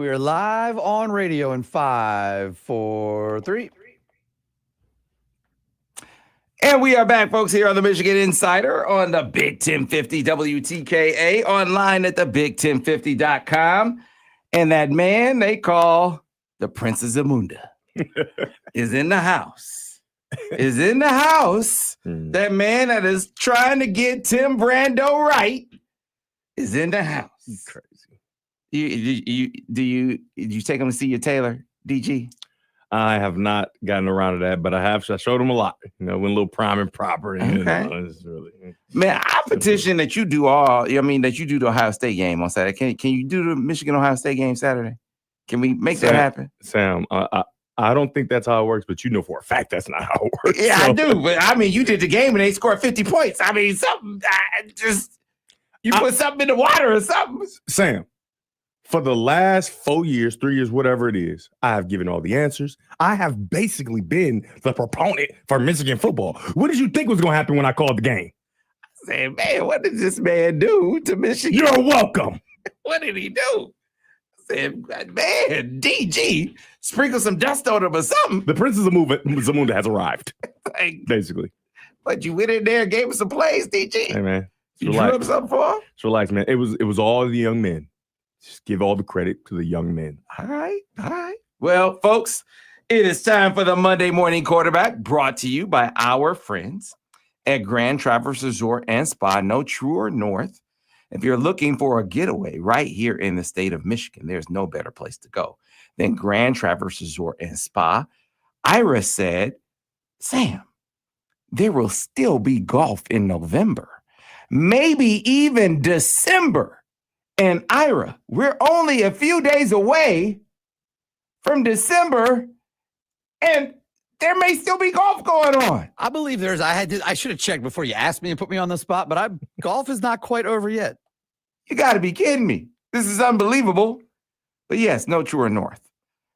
We are live on radio in 5, 4, 3. And we are back, folks, here on the Michigan Insider on the Big 1050 WTKA, online at the Big1050.com. And that man they call the Prince of Zamunda is in the house. That man that is trying to get Tim Brando right is in the house. Crazy. Did you take him to see your tailor, DG? I have not gotten around to that, but I showed him a lot. Went a little prime and proper. And, Okay. It's really, man, I petition that you do the Ohio State game on Saturday. Can you do the Michigan-Ohio State game Saturday? Can we make that happen? Sam, I don't think that's how it works, but you know for a fact that's not how it works. Yeah, so. I do. But, you did the game and they scored 50 points. You put something in the water or something. Sam, for the last 4 years, 3 years, whatever it is, I have given all the answers. I have basically been the proponent for Michigan football. What did you think was going to happen when I called the game? I said, man, what did this man do to Michigan? You're welcome. What did he do? I said, man, DG, sprinkle some dust on him or something. The Prince of Zamunda has arrived, basically. But you went in there and gave him some plays, DG. Hey, man. You drew up something for him? Just relax, man. It was all the young men. Just give all the credit to the young men. All right. Well, folks, it is time for the Monday Morning Quarterback, brought to you by our friends at Grand Traverse Resort and Spa. No truer north. If you're looking for a getaway right here in the state of Michigan, there's no better place to go than Grand Traverse Resort and Spa. Ira said, Sam, there will still be golf in November, maybe even December. And Ira, we're only a few days away from December, and there may still be golf going on. I believe I should have checked before you asked me and put me on the spot, but golf is not quite over yet. You got to be kidding me. This is unbelievable. But yes, no truer north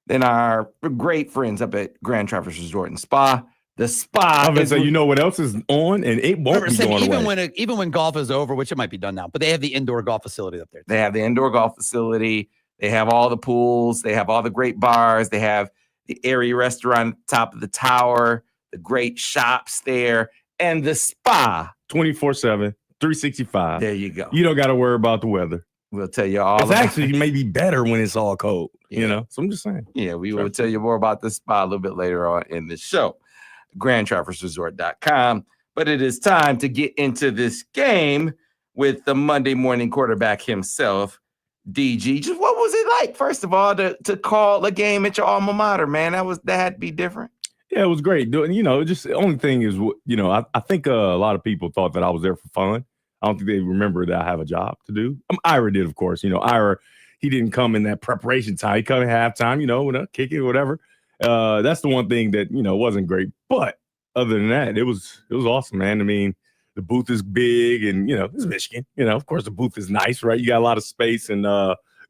than our great friends up at Grand Traverse Resort and Spa. The spa. So you know what else is on, and it won't be going away. Even when golf is over, which it might be done now, but they have the indoor golf facility up there. They have the indoor golf facility. They have all the pools. They have all the great bars. They have the airy restaurant at the top of the tower, the great shops there, and the spa. 24/7, 365. There you go. You don't got to worry about the weather. We'll tell you all. It's actually maybe better when it's all cold, yeah. So I'm just saying. Yeah, we will tell you more about the spa a little bit later on in the show. GrandTraverseResort.com. But it is time to get into this game with the Monday Morning Quarterback himself, DG. Just what was it like, first of all, to call a game at your alma mater, man? That had to be different. Yeah, it was great. Just the only thing is, I think a lot of people thought that I was there for fun. I don't think they remember that I have a job to do. Ira did, of course. Ira, he didn't come in that preparation time. He come at halftime, with a kick it, whatever. That's the one thing that, wasn't great. But other than that, it was awesome, man. I mean, the booth is big and, it's Michigan. Of course, the booth is nice, right? You got a lot of space and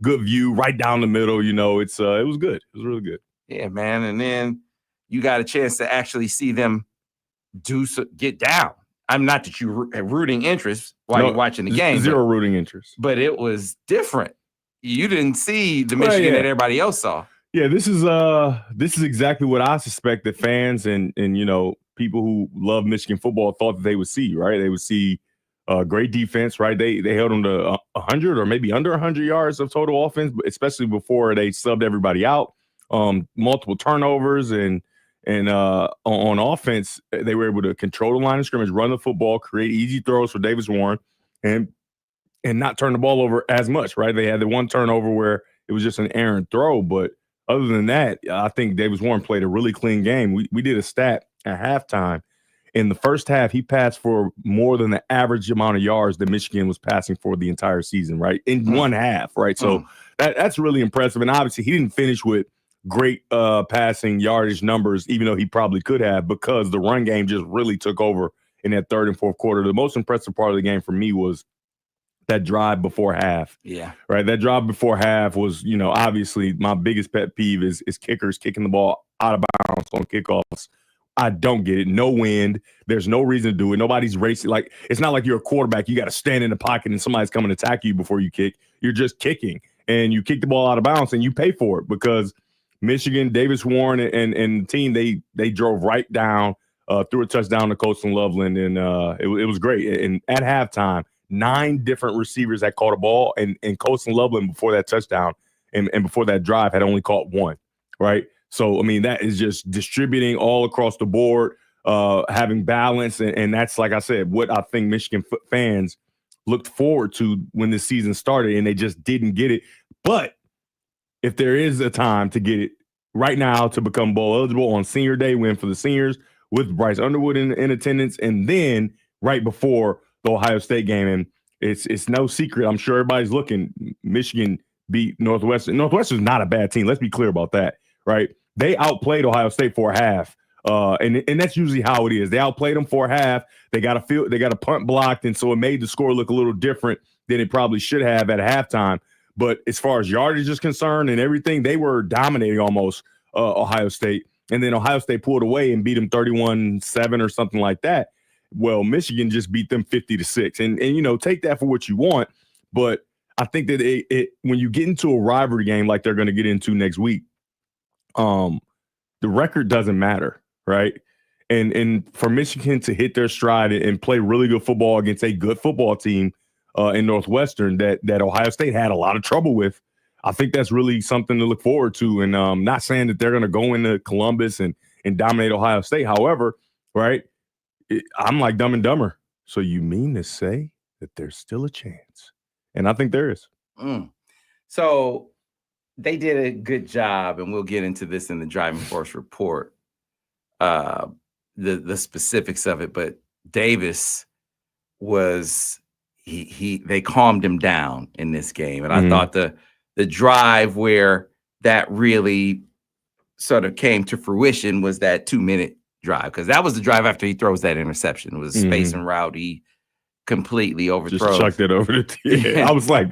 good view right down the middle. It was good. It was really good. Yeah, man. And then you got a chance to actually see them get down. I'm not that you have rooting interest while you're watching the game. Zero rooting interest. But it was different. You didn't see the Michigan that everybody else saw. Yeah, this is exactly what I suspect that fans and people who love Michigan football thought that they would see, right? They would see great defense, right? They held them to 100 or maybe under 100 yards of total offense, but especially before they subbed everybody out. Multiple turnovers and on offense, they were able to control the line of scrimmage, run the football, create easy throws for Davis Warren, and not turn the ball over as much, right? They had the one turnover where it was just an errant throw, but other than that, I think Davis Warren played a really clean game. We did a stat at halftime. In the first half, he passed for more than the average amount of yards that Michigan was passing for the entire season, right? In one half, right? So that's really impressive. And obviously, he didn't finish with great passing yardage numbers, even though he probably could have, because the run game just really took over in that third and fourth quarter. The most impressive part of the game for me was that drive before half. Yeah. Right. That drive before half was, obviously my biggest pet peeve is kickers kicking the ball out of bounds on kickoffs. I don't get it. No wind. There's no reason to do it. Nobody's racing. It's not like you're a quarterback. You got to stand in the pocket and somebody's coming to attack you before you kick. You're just kicking. and you kick the ball out of bounds and you pay for it because Michigan, Davis Warren, and the team, they drove right down, threw a touchdown to Colston Loveland, and it was great. And at halftime, 9 different receivers had caught a ball, and Colston Loveland before that touchdown and before that drive had only caught 1, right? So, I mean, that is just distributing all across the board, having balance, and that's, like I said, what I think Michigan fans looked forward to when the season started, and they just didn't get it. But if there is a time to get it right now to become bowl eligible on senior day, win for the seniors with Bryce Underwood in attendance, and then right before the Ohio State game. And it's no secret. I'm sure everybody's looking. Michigan beat Northwestern. Northwestern's not a bad team. Let's be clear about that, right? They outplayed Ohio State for a half. And that's usually how it is. They outplayed them for a half. They got a punt blocked, and so it made the score look a little different than it probably should have at halftime. But as far as yardage is concerned and everything, they were dominating almost Ohio State. And then Ohio State pulled away and beat them 31-7 or something like that. Well, Michigan just beat them 50-6. And take that for what you want. But I think that when you get into a rivalry game like they're going to get into next week, the record doesn't matter, right? And for Michigan to hit their stride and play really good football against a good football team in Northwestern that Ohio State had a lot of trouble with, I think that's really something to look forward to. And not saying that they're going to go into Columbus and dominate Ohio State. However, right, I'm like Dumb and Dumber. So you mean to say that there's still a chance? And I think there is. So they did a good job, and we'll get into this in the driving force report, the specifics of it. But Davis was they calmed him down in this game, and I thought the drive where that really sort of came to fruition was that 2-minute drive, because that was the drive after he throws that interception. It was a space and route. He completely overthrows. Just chucked it over the I was like,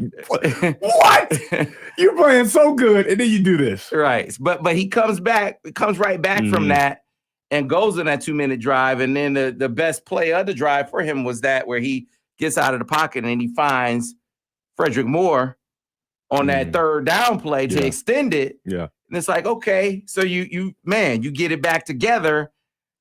what? You're playing so good, and then you do this. Right. But he comes right back from that and goes on that 2-minute drive. And then the best play of the drive for him was that where he gets out of the pocket and he finds Frederick Moore on that third down play to extend it. Yeah. And it's like, okay, so you get it back together.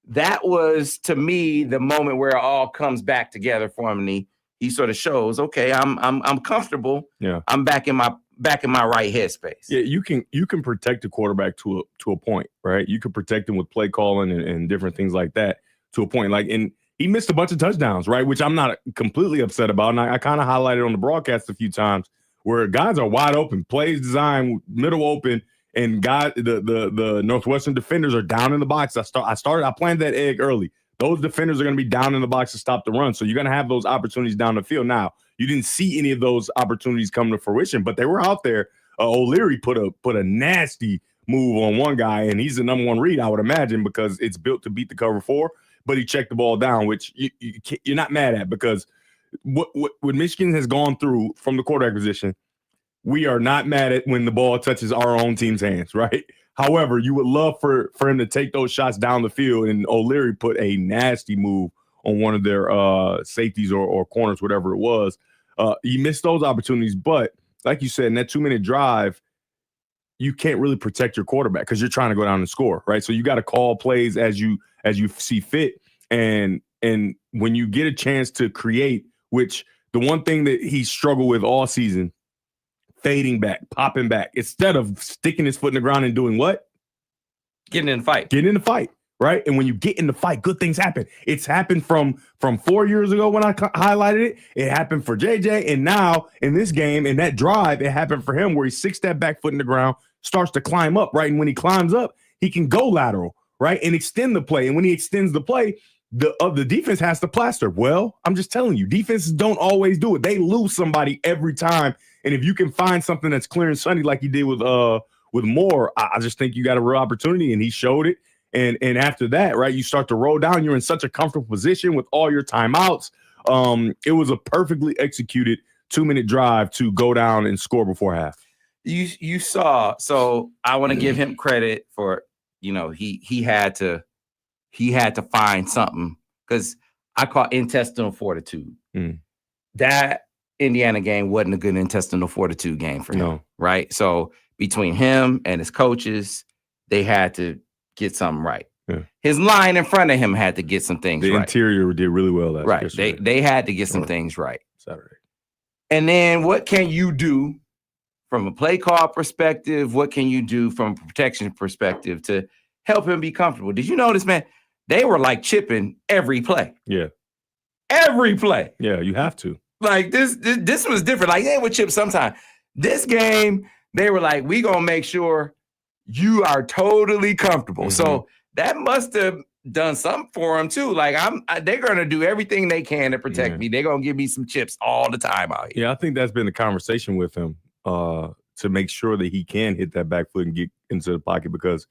That was, to me, the moment where it all comes back together for him. And he sort of shows, okay, I'm comfortable. Yeah. I'm back in my right headspace. Yeah, you can protect the quarterback to a point, right? You can protect him with play calling and different things like that to a point. Like, and he missed a bunch of touchdowns, right? Which I'm not completely upset about. And I kind of highlighted on the broadcast a few times where guys are wide open, plays designed, middle open, and the Northwestern defenders are down in the box. I planned that egg early. Those defenders are going to be down in the box to stop the run. So you're going to have those opportunities down the field. Now, you didn't see any of those opportunities come to fruition, but they were out there. O'Leary put a nasty move on one guy, and he's the number one read, I would imagine, because it's built to beat the cover 4. But he checked the ball down, which you're not mad at, because what Michigan has gone through from the quarterback position, we are not mad at when the ball touches our own team's hands, right? However, you would love for him to take those shots down the field, and O'Leary put a nasty move on one of their safeties or corners, whatever it was. He missed those opportunities, but like you said, in that 2-minute drive, you can't really protect your quarterback because you're trying to go down and score, right? So you got to call plays as you see fit, and when you get a chance to create, which the one thing that he struggled with all season, fading back, popping back, instead of sticking his foot in the ground and doing what? Getting in the fight. Right. And when you get in the fight, good things happen. It's happened from 4 years ago when I highlighted it. It happened for JJ. And now in this game, in that drive, it happened for him where he 6-step back foot in the ground, starts to climb up. Right. And when he climbs up, he can go lateral. Right. And extend the play. And when he extends the play, the defense has to plaster. Well, I'm just telling you, defenses don't always do it. They lose somebody every time. And if you can find something that's clear and sunny like he did with Moore, I just think you got a real opportunity, and he showed it. And after that, right, you start to roll down. You're in such a comfortable position with all your timeouts. It was a perfectly executed 2-minute drive to go down and score before half. You saw. So I want to give him credit for, he had to find something, because I call intestinal fortitude. That Indiana game wasn't a good intestinal fortitude game for him, No. right? So between him and his coaches, they had to get something right. Yeah. His line in front of him had to get some things The right. interior did really well last yesterday. They had to get some things right. Saturday. And then what can you do from a play call perspective? What can you do from a protection perspective to help him be comfortable? Did you notice, man? They were like chipping every play. Yeah. Every play. Yeah, you have to. Like this was different. Like they would chip sometimes. This game, they were like, we gonna make sure you are totally comfortable. So that must have done something for him too. Like they're gonna do everything they can to protect me. They're gonna give me some chips all the time out here. Yeah, I think that's been the conversation with him to make sure that he can hit that back foot and get into the pocket, because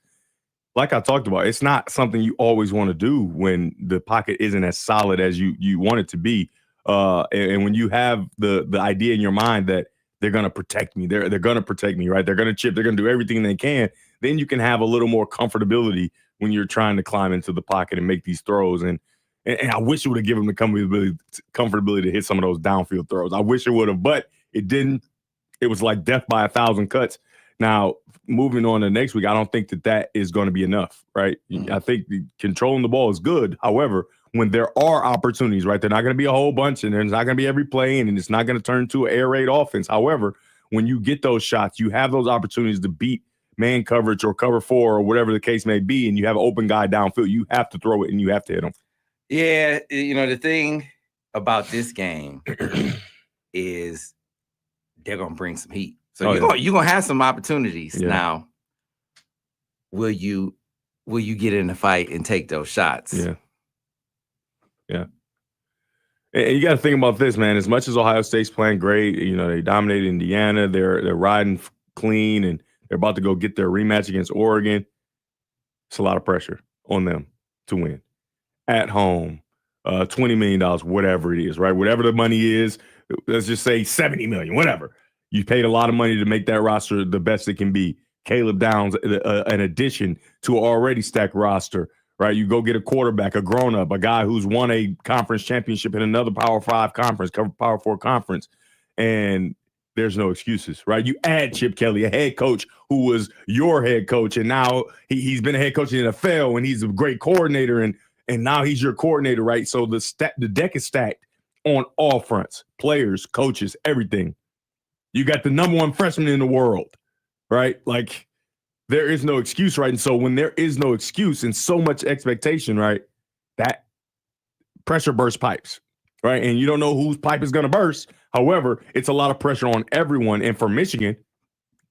like I talked about, it's not something you always want to do when the pocket isn't as solid as you want it to be. And when you have the idea in your mind that they're going to protect me, they're going to protect me, right? They're going to chip, they're going to do everything they can. Then you can have a little more comfortability when you're trying to climb into the pocket and make these throws. And I wish it would have given him the comfortability to hit some of those downfield throws. I wish it would have, but it didn't. It was like death by 1,000 cuts. Now, moving on to next week, I don't think that is going to be enough, right? I think controlling the ball is good. However, when there are opportunities, right, they're not going to be a whole bunch, and there's not going to be every play, and it's not going to turn into an air raid offense. However, when you get those shots, you have those opportunities to beat man coverage or cover 4 or whatever the case may be, and you have an open guy downfield, you have to throw it and you have to hit him. Yeah, the thing about this game is they're going to bring some heat. So you're going to have some opportunities. Yeah. Now, will you get in the fight and take those shots? Yeah. Yeah. And you got to think about this, man. As much as Ohio State's playing great, they dominated Indiana. They're riding clean, and they're about to go get their rematch against Oregon. It's a lot of pressure on them to win at home. $20 million, whatever it is, right? Whatever the money is, let's just say $70 million, whatever. You paid a lot of money to make that roster the best it can be. Caleb Downs, an addition to an already stacked roster, right? You go get a quarterback, a grown-up, a guy who's won a conference championship in another Power 5 conference, Power 4 conference, and there's no excuses, right? You add Chip Kelly, a head coach who was your head coach, and now he's been a head coach in the NFL, and he's a great coordinator, and now he's your coordinator, right? So the deck is stacked on all fronts, players, coaches, everything. You got the number 1 freshman in the world, right? Like, there is no excuse, right? And so when there is no excuse and so much expectation, right, that pressure bursts pipes, right? And you don't know whose pipe is going to burst. However, it's a lot of pressure on everyone. And for Michigan,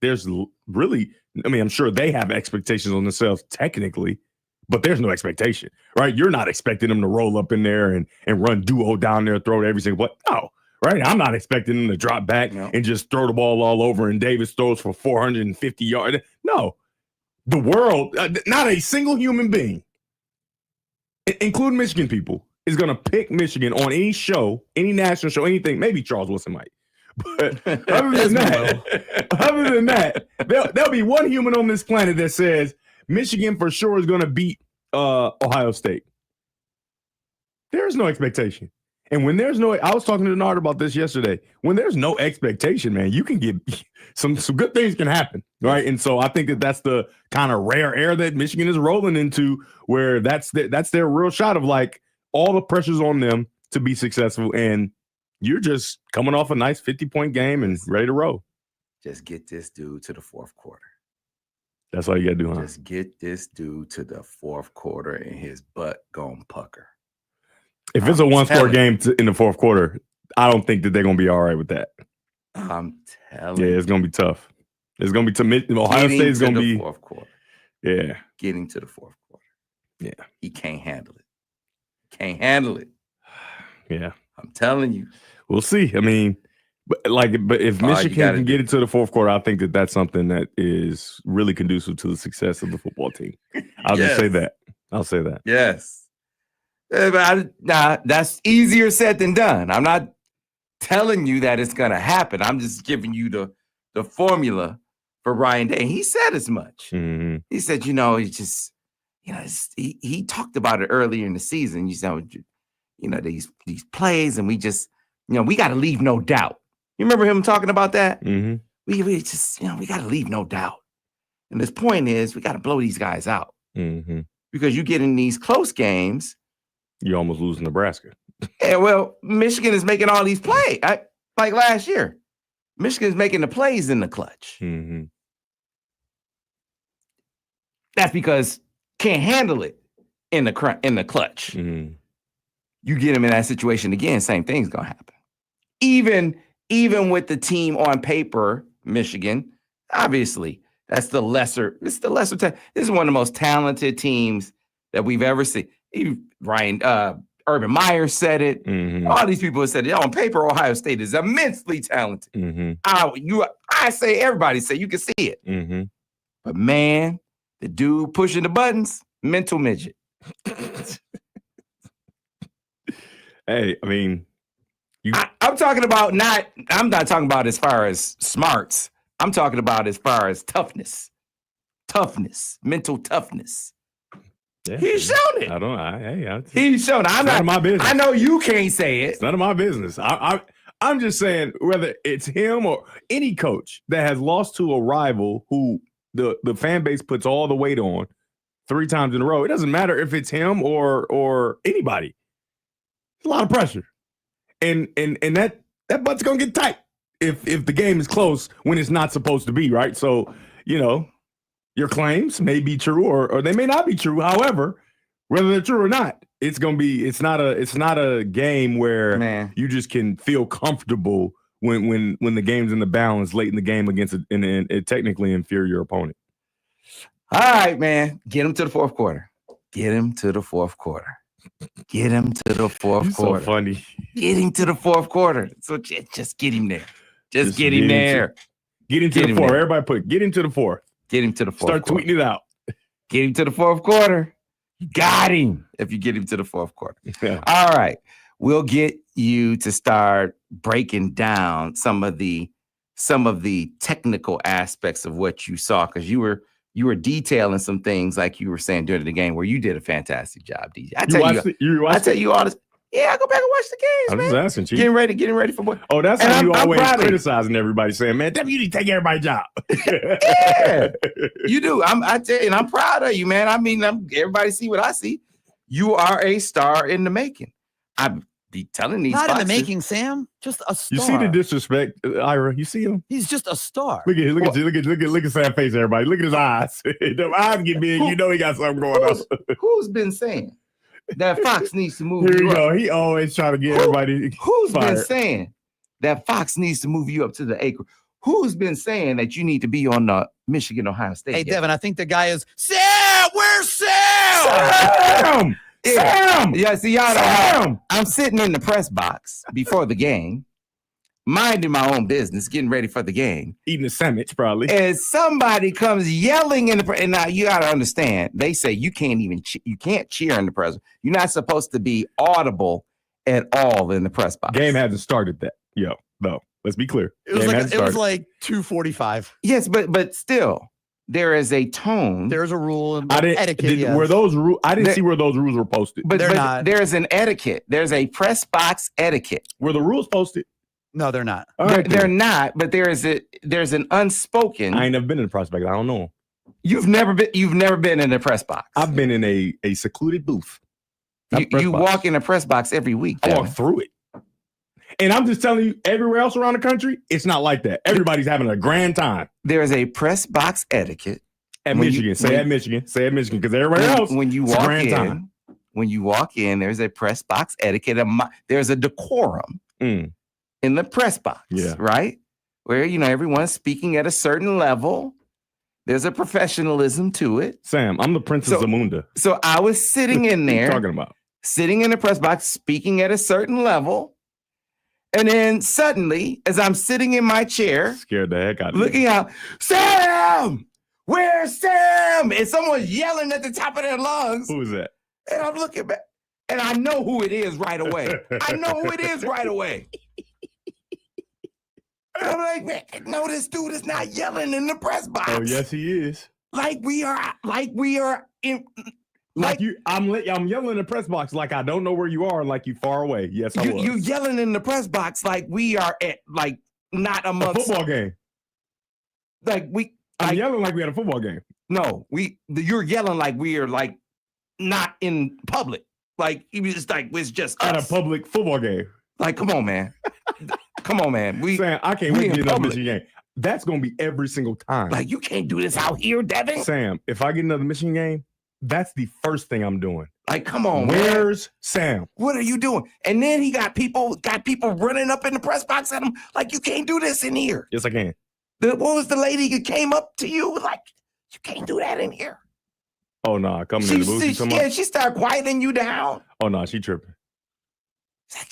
there's really, I'm sure they have expectations on themselves technically, but there's no expectation, right? You're not expecting them to roll up in there and run duo down there, throw it every single play. No. Right, I'm not expecting them to drop back and just throw the ball all over, and Davis throws for 450 yards. No, the world, not a single human being, including Michigan people, is going to pick Michigan on any show, any national show, anything. Maybe Charles Wilson might, but other than that, there'll be one human on this planet that says Michigan for sure is going to beat Ohio State. There's no expectation. And when there's no, I was talking to Nard about this yesterday. When there's no expectation, man, you can get some good things can happen, right? And so I think that's the kind of rare air that Michigan is rolling into, where that's their real shot of like all the pressure's on them to be successful, and you're just coming off a nice 50-point game and ready to roll. Just get this dude to the 4th quarter. That's all you got to do, huh? Just get this dude to the 4th quarter and his butt gon' pucker. If it's a 1-score game in the 4th quarter, I don't think that they're going to be all right with that. I'm telling you. Yeah, it's going to be tough. It's going to be tough. Ohio State is going to be 4th quarter. Yeah. Getting to the 4th quarter. Yeah. He can't handle it. Can't handle it. Yeah. I'm telling you. We'll see. But if Michigan can get it to the 4th quarter, I think that that's something that is really conducive to the success of the football team. I'll just say that. I'll say that. Yes. That's easier said than done. I'm not telling you that it's going to happen. I'm just giving you the formula for Ryan Day. He said as much. Mm-hmm. He said, he just, he talked about it earlier in the season. These plays, and we just, we got to leave no doubt. You remember him talking about that? Mm-hmm. We just, we got to leave no doubt. And this point is we got to blow these guys out. Mm-hmm. Because you get in these close games. You almost lose Nebraska. Yeah, well, Michigan is making all these plays. Like last year, Michigan's making the plays in the clutch. Mm-hmm. That's because can't handle it in the clutch. Mm-hmm. You get them in that situation again, same thing's gonna happen. Even with the team on paper, Michigan, obviously it's the lesser. This is one of the most talented teams that we've ever seen. Urban Meyer said it. Mm-hmm. All these people have said it. On paper, Ohio State is immensely talented. Mm-hmm. I say everybody say you can see it. Mm-hmm. But man, the dude pushing the buttons, mental midget. Hey, I mean, I'm talking about I'm not talking about as far as smarts. I'm talking about as far as toughness, mental toughness. yeah, He's shown it. I don't know. He's shown it. It's none of my business. I know you can't say it. It's none of my business. I'm just saying whether it's him or any coach that has lost to a rival who the fan base puts all the weight on 3 times in a row. It doesn't matter if it's him or anybody. It's a lot of pressure. And that butt's gonna get tight if the game is close when it's not supposed to be, right? So, your claims may be true or they may not be true. However, whether they're true or not, it's not a game where you just can feel comfortable when the game's in the balance late in the game against a technically inferior opponent. All right, man. Get him to the fourth quarter. Get him to the fourth quarter. Get him to the fourth quarter. So funny. Get him to the fourth quarter. So just get him there. Just get him there. Get him to the fourth. Everybody get him to the fourth. Get him to the fourth. Start tweeting it out. Get him to the fourth quarter. You got him if you get him to the fourth quarter. Yeah. All right. We'll get you to start breaking down some of the technical aspects of what you saw, because you were detailing some things like you were saying during the game where you did a fantastic job, DJ. I tell you all this. Yeah, I go back and watch the games, I'm man. just asking, Chief. Getting ready for boy. Oh, that's how you always criticizing everybody, saying, man, you need to take everybody's job. Yeah, you do. I tell you, and I'm proud of you, man. I mean, everybody see what I see. You are a star in the making. I be telling these not foxes, in the making, Sam. Just a star. You see the disrespect, Ira? You see him? He's just a star. Look at Sam's face, everybody. Look at his eyes. The eyes get big. You know he got something going on. Who's been saying that Fox needs to move? Here you go. He always trying to get everybody. Who's fired. been saying that Fox needs to move you up to the acre? Who's been saying that you need to be on the Michigan Ohio State? Hey, Devin, I think the guy is Sam. Where's Sam? Sam. Sam! Yeah, see, y'all don't know. I'm sitting in the press box before the game, minding my own business, getting ready for the game. Eating a sandwich, probably. And somebody comes yelling in the press. And now you got to understand, they say you can't cheer in the press. You're not supposed to be audible at all in the press box. Game hasn't started that. No. Let's be clear. It was like 2:45. Yes, but still. There is a tone. There's a rule and etiquette. Yes. Were those rules? I didn't see where those rules were posted. But they're not. There's an etiquette. There's a press box etiquette. Were the rules posted? No, they're not. They're not. But there's an unspoken. I ain't never been in the press box. I don't know. You've never been in the press box. I've been in a secluded booth. You walk in a press box every week. I walk through it. And I'm just telling you, everywhere else around the country, it's not like that. Everybody's having a grand time. There is a press box etiquette at Michigan. Say at Michigan, because everybody else, when you walk in, there's a press box etiquette. There's a decorum in the press box, right? Where everyone's speaking at a certain level. There's a professionalism to it. Sam, I'm the Princess Zamunda. So I was sitting in there, talking about sitting in the press box, speaking at a certain level. And then suddenly, as I'm sitting in my chair, scared the heck out of me, looking out, Sam, where's Sam? And someone's yelling at the top of their lungs. Who is that? And I'm looking back, and I know who it is right away. And I'm like, man, no, this dude is not yelling in the press box. Oh, yes, he is. Like we are in. I'm yelling in the press box like I don't know where you are, like you far away. Yes, I was. You yelling in the press box like we are at like not A amongst football game. like we. I'm yelling like we had a football game. No, you're yelling like we are like not in public. Like it's like it's just At us. a public football game. Like, come on, man. Come on, man. Sam, I can't wait we to in get another public. Michigan game. That's gonna be every single time. Like, you can't do this out here, Devin. Sam, if I get another Michigan game, that's the first thing I'm doing. Like, come on, man. Where's Sam? What are you doing? And then he got people running up in the press box at him. Like, you can't do this in here. Yes, I can. What was the lady who came up to you? Like, you can't do that in here. Oh no, coming in the booth. She started quieting you down. Oh no, she tripping. Like,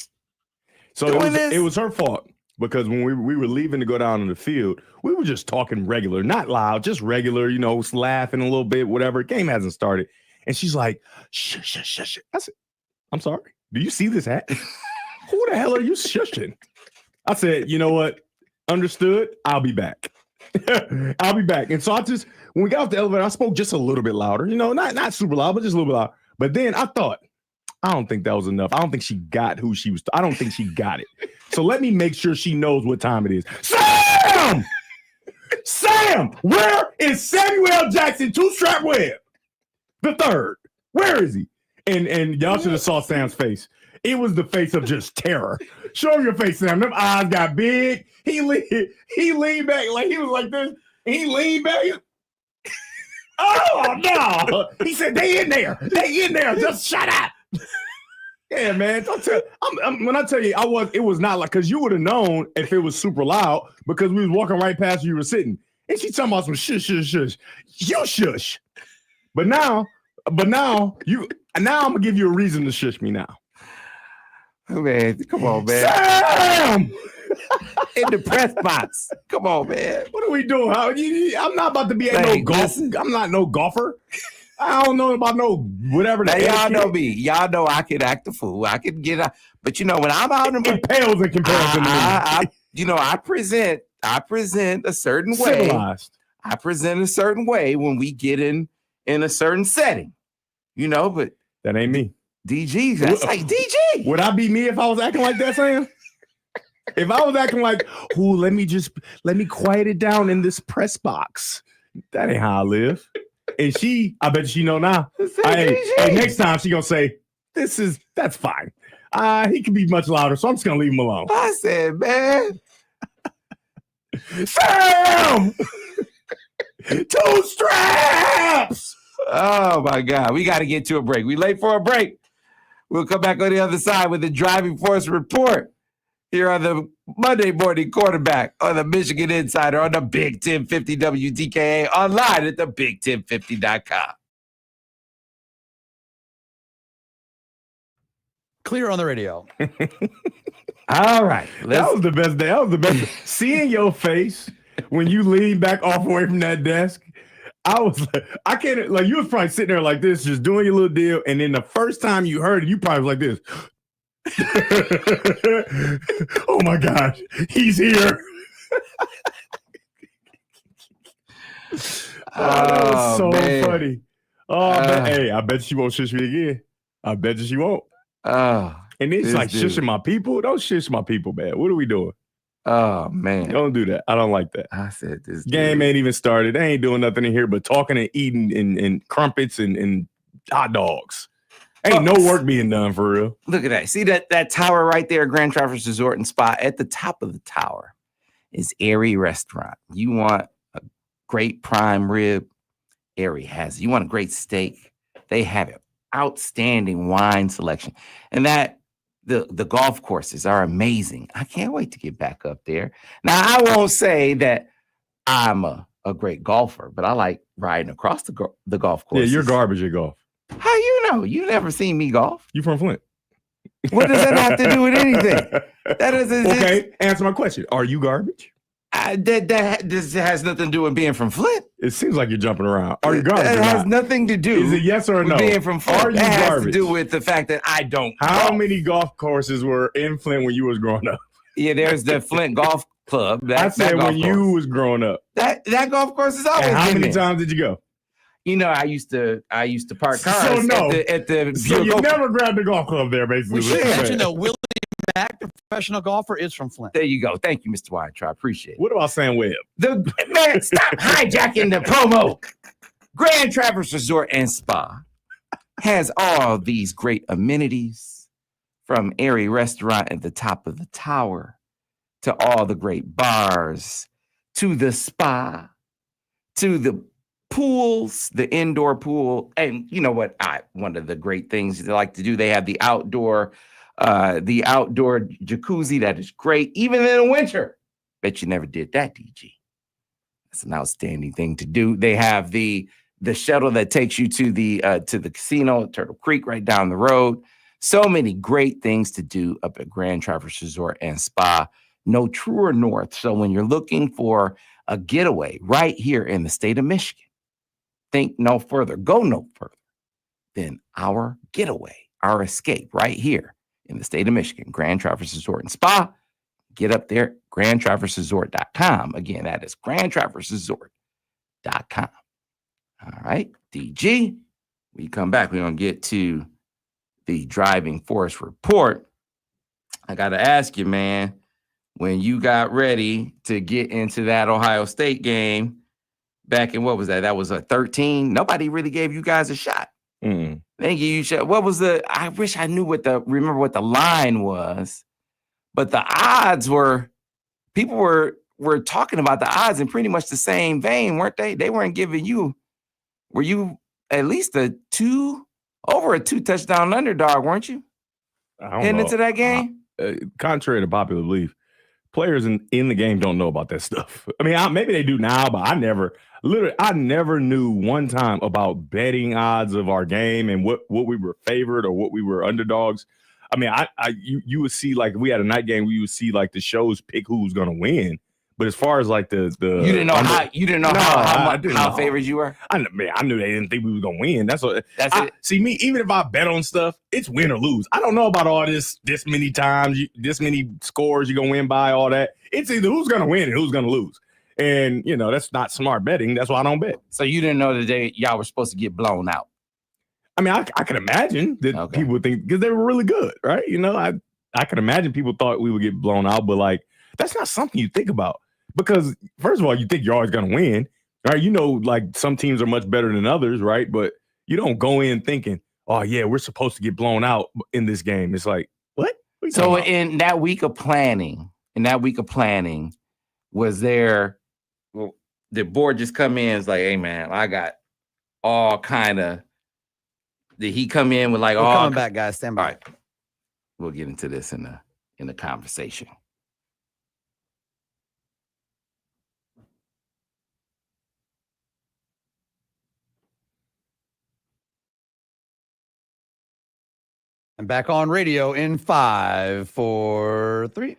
So it was her fault because when we were leaving to go down to the field, we were just talking regular, not loud, just regular, laughing a little bit, whatever. Game hasn't started. And she's like, shush, shush, shush. I said, I'm sorry. Do you see this hat? Who the hell are you shushing? I said, you know what? Understood. I'll be back. I'll be back. And so when we got off the elevator, I spoke just a little bit louder, not super loud, but just a little bit louder. But then I thought, I don't think that was enough. I don't think she got who she was. I don't think she got it. So let me make sure she knows what time it is. Sam! Sam! Where is Samuel L. Jackson, two-strap Webb? The third. Where is he? And y'all should have saw Sam's face. It was the face of just terror. Show him your face, Sam. Them eyes got big. He leaned back like he was like this. He leaned back. Oh, no. He said, they in there. They in there. Just shut up. Yeah, man. Don't tell. When I tell you, it was not like, because you would have known if it was super loud because we was walking right past you were sitting. And she's talking about some shush, shush, shush. You shush. But now I'm gonna give you a reason to shush me now. Oh, man, come on, man. Sam! In the press box. Come on, man. What are we doing? I'm not about to be at no golf. I'm not no golfer. I don't know about no whatever. Now, y'all know me. Y'all know I can act a fool. I can get out. But when I'm out in it pales in comparison I present a certain way. Civilized. I present a certain way when we get in a certain setting. But that ain't me. DG, that's like DG. Would I be me if I was acting like that, Sam? If I was acting like, let me quiet it down in this press box. That ain't how I live. And I bet she know now. Hey, next time she gonna say, that's fine. He can be much louder, so I'm just gonna leave him alone. I said, man. Sam! 2 straps! Oh my God. We got to get to a break. We late for a break. We'll come back on the other side with the driving force report here on the Monday Morning Quarterback on the Michigan Insider on the Big 1050 WTKA online at thebig1050.com. Clear on the radio. All right. That was the best day. That was the best. Seeing your face when you lean back off away from that desk, I was like, I can't, like, you was probably sitting there like this, just doing your little deal. And then the first time you heard it, you probably was like this. Oh my gosh, he's here. That was so funny. Man. Hey, I bet she won't shush me again. I bet you she won't. And then it's like shushing my people. Don't shush my people, man. What are we doing? Oh man, don't do that. I don't like that. I said this game ain't even started. They ain't doing nothing in here but talking and eating and crumpets and hot dogs. Ain't no work being done for real. Look at that. See that tower right there, Grand Traverse Resort and Spa. At the top of the tower is Airy Restaurant. You want a great prime rib? Airy has it. You want a great steak? They have it. Outstanding wine selection. And the golf courses are amazing. I can't wait to get back up there. Now, I won't say that I'm a great golfer, but I like riding across the golf course. Yeah, you're garbage at golf. How you know? You never seen me golf. You from Flint. What does that have to do with anything? That doesn't. Okay, answer my question. Are you garbage? This has nothing to do with being from Flint. It seems like you're jumping around. Are you garbage? It has nothing to do. Is it yes or no? With being from Flint. Are you that garbage? Has to do with the fact that I don't. How many golf courses were in Flint when you was growing up? Yeah, there's the Flint Golf Club. I said when you was growing up. That golf course is always. And how many times did you go? I used to park cars at the So you never grabbed the golf club there, basically. We should mention though, Willie active professional golfer is from Flint. There you go. Thank you, Mr. Weintraub. Appreciate it. What about Sam Webb? Man, stop hijacking the promo. Grand Traverse Resort and Spa has all these great amenities, from airy restaurant at the top of the tower to all the great bars, to the spa, to the pools, the indoor pool. And you know what? One of the great things they like to do, they have the outdoor jacuzzi. That is great, even in the winter. Bet you never did that, DG. That's an outstanding thing to do. They have the shuttle that takes you to the casino at Turtle Creek right down the road. So many great things to do up at Grand Traverse Resort and Spa. No truer north. So when you're looking for a getaway right here in the state of Michigan, think no further, go no further than our getaway, our escape right here in the state of Michigan, Grand Traverse Resort and Spa. Get up there, grandtraverseresort.com. Again, that is grandtraverseresort.com. All right, DG, when you come back, we're going to get to the driving force report. I got to ask you, man, when you got ready to get into that Ohio State game back in, what was that? That was a 13. Nobody really gave you guys a shot. Mm. Thank you. What was I wish I knew remember what the line was, but the odds people were talking about the odds in pretty much the same vein, weren't they? They weren't giving you, were you at least over a 2-touchdown underdog, weren't you? Heading into that game? Contrary to popular belief, players in the game don't know about that stuff. I mean, maybe they do now, but I never knew one time about betting odds of our game and what we were favored or what we were underdogs. I mean, you would see, like, if we had a night game, we would see like the shows pick who's going to win. But as far as like the you didn't know how favored you were. I knew they didn't think we were gonna win. That's it. See, me, even if I bet on stuff, it's win or lose. I don't know about all this many times, this many scores you're gonna win by, all that. It's either who's gonna win and who's gonna lose. And that's not smart betting. That's why I don't bet. So you didn't know that y'all were supposed to get blown out. I mean, I can imagine that people would think, because they were really good, right? I can imagine people thought we would get blown out, but like, that's not something you think about. Because first of all, you think you're always going to win, right? Like some teams are much better than others, right? But you don't go in thinking, oh yeah, we're supposed to get blown out in this game. It's like, what? So in that week of planning, was there, the board just come in, it's like, hey man, I got all kind of, did he come in with like, we're coming back, guys, stand by. All right, we'll get into this in the conversation. And back on radio in 5, 4, 3.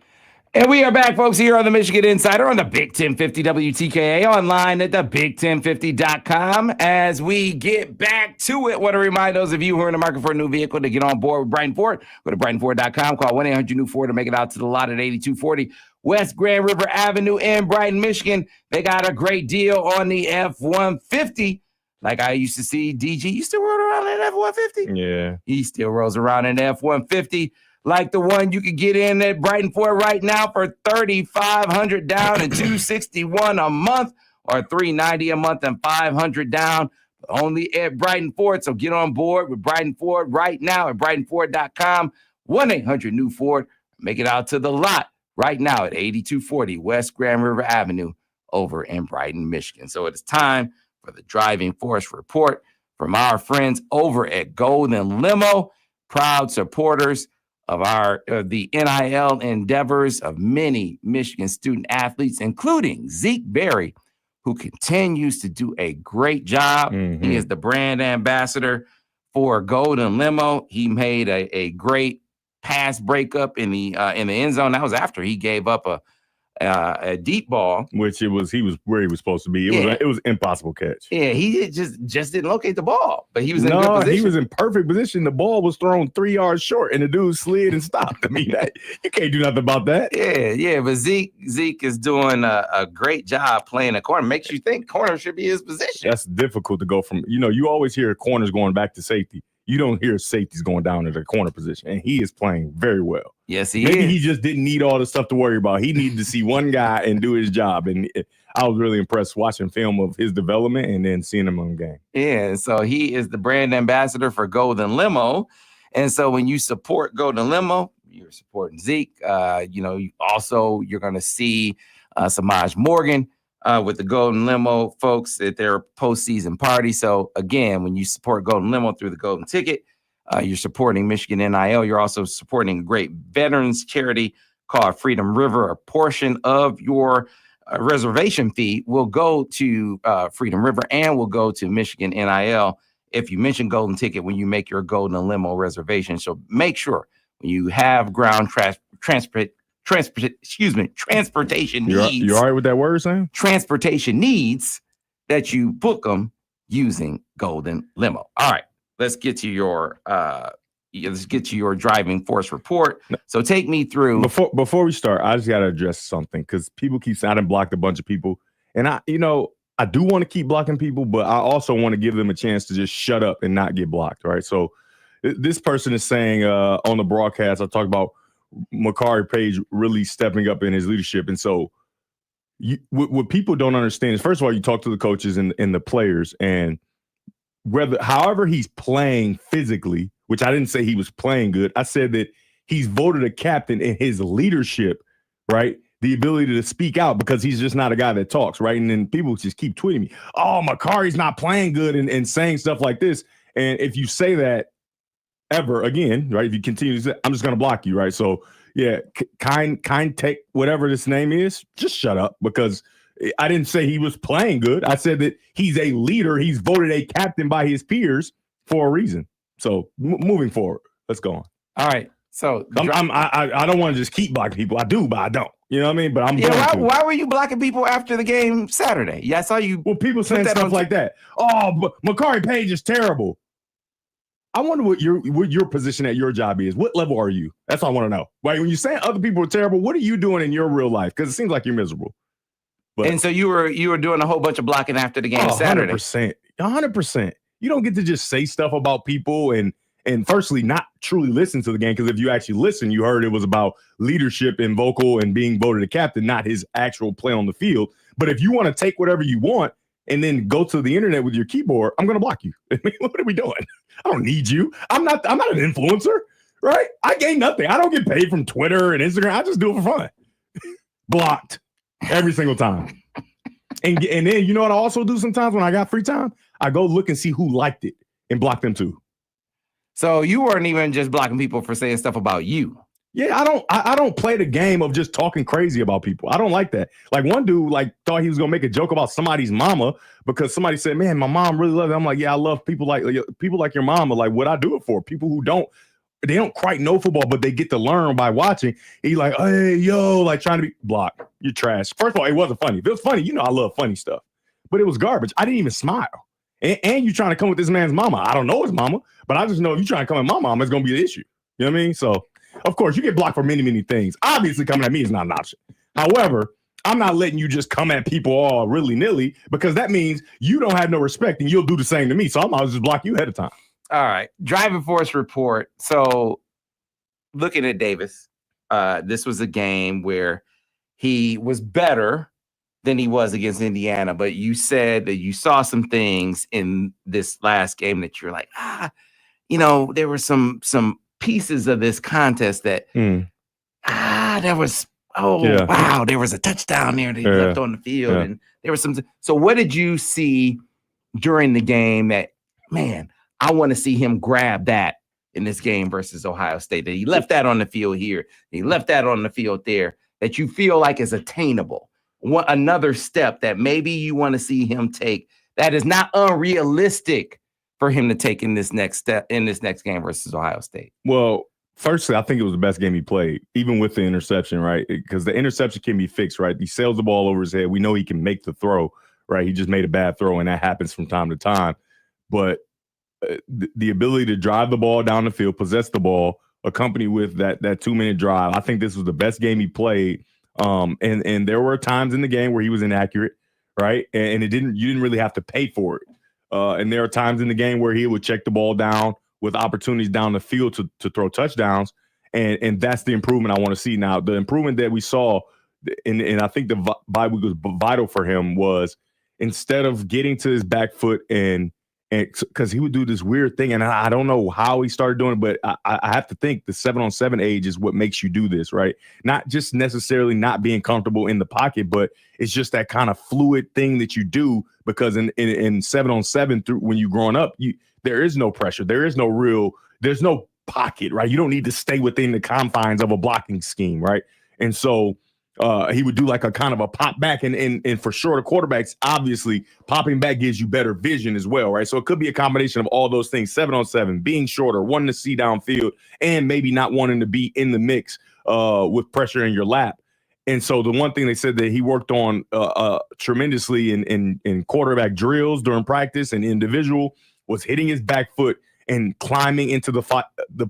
And we are back, folks, here on the Michigan Insider on the Big 1050 WTKA, online at the big1050.com. As we get back to it, want to remind those of you who are in the market for a new vehicle to get on board with Brighton Ford. Go to BrightonFord.com, call 1-800-NEW-FORD to make it out to the lot at 8240 West Grand River Avenue in Brighton, Michigan. They got a great deal on the F-150. Like I used to see, DG, you still roll around in F-150? Yeah. He still rolls around in F-150. Like the one you could get in at Brighton Ford right now for $3,500 down and $261 a month, or $390 a month and $500 down, only at Brighton Ford. So get on board with Brighton Ford right now at BrightonFord.com, 1-800-NEW-FORD. Make it out to the lot right now at 8240 West Grand River Avenue over in Brighton, Michigan. So it is time for the Driving Force Report from our friends over at Golden Limo, proud supporters of the NIL endeavors of many Michigan student athletes, including Zeke Berry, who continues to do a great job. Mm-hmm. He is the brand ambassador for Golden Limo. He made a great pass breakup in the end zone. That was after he gave up a deep ball, which he was where he was supposed to be. It was an impossible catch. Yeah, he just didn't locate the ball, but he was in good position. He was in perfect position. The ball was thrown 3 yards short, and the dude slid and stopped. I mean, you can't do nothing about that. Yeah. But Zeke is doing a great job playing a corner. Makes you think corner should be his position. That's difficult to go from. You always hear corners going back to safety. you don't hear safeties going down to the corner position, and he is playing very well. Yes, he Maybe is. he just didn't need all the stuff to worry about. He needed to see one guy and do his job, and I was really impressed watching film of his development and then seeing him on the game. Yeah, so he is the brand ambassador for Golden Limo. And so when you support Golden Limo, you're supporting Zeke. You're going to see Samaj Morgan with the Golden Limo folks at their postseason party. So again, when you support Golden Limo through the Golden Ticket, you're supporting Michigan NIL. You're also supporting a great veterans charity called Freedom River. A portion of your reservation fee will go to Freedom River and will go to Michigan NIL if you mention Golden Ticket when you make your Golden Limo reservation. So make sure when you have ground transportation needs. You all right with that word, Sam? Transportation needs that you book them using Golden Limo. All right, let's get to your driving force report. So take me through. Before we start, I just got to address something because people keep saying I done blocked a bunch of people, and I do want to keep blocking people, but I also want to give them a chance to just shut up and not get blocked, right? So this person is saying on the broadcast, I talked about Makari Page really stepping up in his leadership. And so what people don't understand is, first of all, you talk to the coaches and the players, and however he's playing physically, which I didn't say he was playing good. I said that he's voted a captain in his leadership, right? The ability to speak out, because he's just not a guy that talks, right? And then people just keep tweeting me, oh, Makari's not playing good and saying stuff like this. And if you say that ever again, right, if you continue to say, I'm just going to block you, right? So, yeah, kind take whatever this name is, just shut up, because I didn't say he was playing good. I said that he's a leader. He's voted a captain by his peers for a reason. So moving forward, let's go on. All right. So I don't want to just keep blocking people. I do, but I don't. You know what I mean? But why were you blocking people after the game Saturday? Yeah, I saw you. Well, people saying stuff like that. Oh, but Makari Page is terrible. I wonder what your position at your job is. What level are you? That's all I want to know. Right? When you're saying other people are terrible, what are you doing in your real life? Because it seems like you're miserable. And so you were doing a whole bunch of blocking after the game Saturday. 100%. You don't get to just say stuff about people and firstly not truly listen to the game, because if you actually listen, you heard it was about leadership and vocal and being voted a captain, not his actual play on the field. But if you want to take whatever you want and then go to the internet with your keyboard, I'm going to block you. I mean, what are we doing? I don't need you. I'm not an influencer, right? I gain nothing. I don't get paid from Twitter and Instagram. I just do it for fun. Blocked every single time. And then you know what I also do sometimes when I got free time? I go look and see who liked it and block them too. So you weren't even just blocking people for saying stuff about you. Yeah, I don't play the game of just talking crazy about people. I don't like that. Like one dude thought he was gonna make a joke about somebody's mama because somebody said, "Man, my mom really loves it." I'm like, "Yeah, I love people like your mama." Like, what I do it for? People who don't quite know football, but they get to learn by watching. He's like, "Hey, yo," like trying to be blocked. You're trash. First of all, it wasn't funny. If it was funny, I love funny stuff, but it was garbage. I didn't even smile. And you trying to come with this man's mama. I don't know his mama, but I just know if you trying to come at my mama, it's going to be an issue. You know what I mean? So, of course, you get blocked for many, many things. Obviously, coming at me is not an option. However, I'm not letting you just come at people all willy-nilly, because that means you don't have no respect and you'll do the same to me. So I'm going to just block you ahead of time. All right. Driving force report. So looking at Davis, this was a game where he was better than he was against Indiana, but you said that you saw some things in this last game that you're like, there were some pieces of this contest that, there was, wow, there was a touchdown there that he left on the field, and there was some. So what did you see during the game that, man, I want to see him grab that in this game versus Ohio State, that he left that on the field here, he left that on the field there, that you feel like is attainable? Another step that maybe you want to see him take that is not unrealistic for him to take in this next step, in this next game versus Ohio State? Well, firstly, I think it was the best game he played, even with the interception, right? Because the interception can be fixed, right? He sails the ball over his head. We know he can make the throw, right? He just made a bad throw, and that happens from time to time. But the ability to drive the ball down the field, possess the ball, accompanied with that 2-minute drive, I think this was the best game he played. And there were times in the game where he was inaccurate, right? And you didn't really have to pay for it. And there are times in the game where he would check the ball down with opportunities down the field to throw touchdowns. And that's the improvement I want to see. Now, the improvement that we saw, and I think the bye week was vital for him, was instead of getting to his back foot and because he would do this weird thing, and I don't know how he started doing it, but I have to think the 7-on-7 age is what makes you do this, right? Not just necessarily not being comfortable in the pocket, but it's just that kind of fluid thing that you do because in 7-on-7 through when you're growing up, there is no pressure, there's no pocket, right? You don't need to stay within the confines of a blocking scheme, right? And so he would do like a kind of a pop back, and for shorter quarterbacks, obviously popping back gives you better vision as well, right? So it could be a combination of all those things: 7-on-7, being shorter, wanting to see downfield, and maybe not wanting to be in the mix with pressure in your lap. And so the one thing they said that he worked on tremendously in quarterback drills during practice and individual was hitting his back foot and climbing into the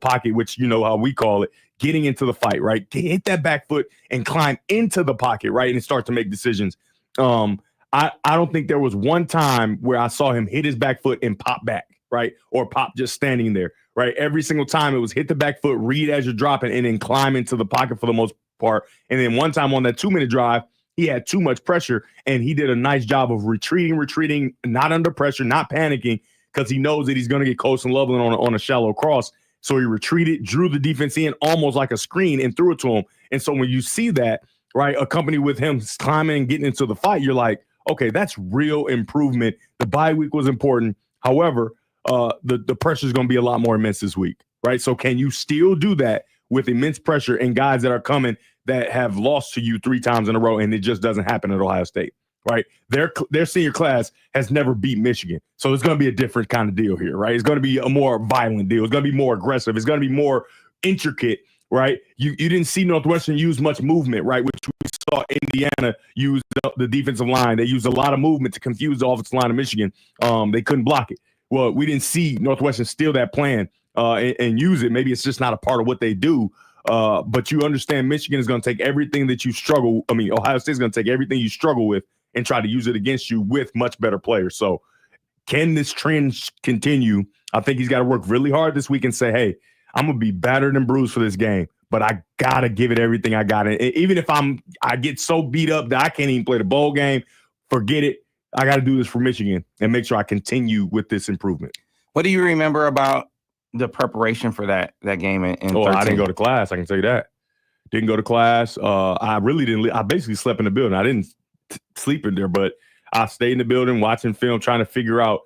pocket, which you know how we call it, getting into the fight, right? Hit that back foot and climb into the pocket, right? And start to make decisions. I don't think there was one time where I saw him hit his back foot and pop back, right? Or pop just standing there, right? Every single time it was hit the back foot, read as you're dropping, and then climb into the pocket for the most part. And then one time on that 2-minute drive, he had too much pressure, and he did a nice job of retreating, not under pressure, not panicking, because he knows that he's going to get close and leveling on a shallow cross. So he retreated, drew the defense in almost like a screen and threw it to him. And so when you see that, right, accompanied with him climbing and getting into the fight, you're like, okay, that's real improvement. The bye week was important. However, the pressure is going to be a lot more immense this week, right? So can you still do that with immense pressure and guys that are coming that have lost to you 3 times in a row, and it just doesn't happen at Ohio State? Right, their senior class has never beat Michigan, so it's going to be a different kind of deal here, right? It's going to be a more violent deal. It's going to be more aggressive. It's going to be more intricate, right? You didn't see Northwestern use much movement, right? Which we saw Indiana use the defensive line. They used a lot of movement to confuse the offensive line of Michigan. They couldn't block it. Well, we didn't see Northwestern steal that plan and use it. Maybe it's just not a part of what they do. But you understand Michigan is going to take everything that you struggle. I mean, Ohio State is going to take everything you struggle with and try to use it against you with much better players. So can this trend continue? I think he's got to work really hard this week and say, hey, I'm going to be battered and bruised for this game, but I got to give it everything I got. And even if I get so beat up that I can't even play the bowl game, forget it. I got to do this for Michigan and make sure I continue with this improvement. What do you remember about the preparation for that game in 13? I didn't go to class. I can tell you that. Didn't go to class. I really didn't. I basically slept in the building. I didn't sleep in there, but I stayed in the building watching film, trying to figure out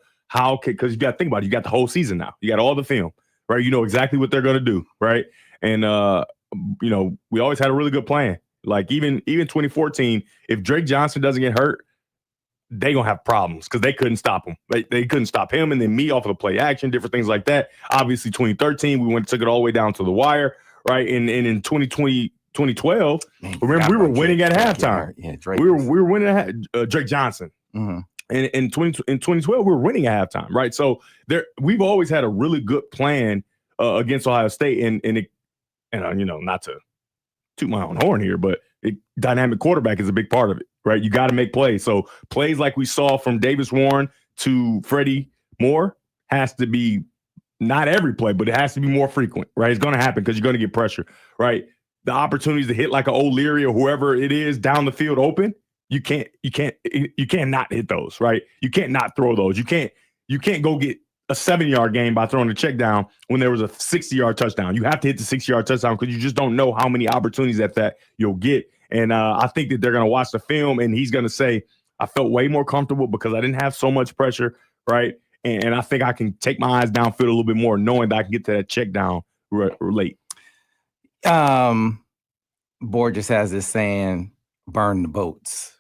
because you got to think about it. You got the whole season now. You got all the film, right? You know exactly what they're going to do, right? And, we always had a really good plan. Like even 2014, if Drake Johnson doesn't get hurt, they going to have problems because they couldn't stop him. They couldn't stop him and then me off of the play action, different things like that. Obviously, 2013, we took it all the way down to the wire, right? And in 2012, remember, we were winning at halftime. Yeah, Drake. We were winning at Drake Johnson. Mm-hmm. And in 2012, we were winning at halftime, right? So we've always had a really good plan against Ohio State, and not to toot my own horn here, but dynamic quarterback is a big part of it, right? You got to make plays. So plays like we saw from Davis Warren to Freddie Moore has to be not every play, but it has to be more frequent, right? It's going to happen because you're going to get pressure, right? The opportunities to hit like an O'Leary or whoever it is down the field open, you can't not hit those, right? You can't not throw those. You can't go get a 7-yard gain by throwing a check down when there was a 60-yard touchdown. You have to hit the 60-yard touchdown because you just don't know how many opportunities that you'll get. And I think that they're going to watch the film and he's going to say, I felt way more comfortable because I didn't have so much pressure, right? And I think I can take my eyes downfield a little bit more knowing that I can get to that check down late. Borges has this saying, burn the boats.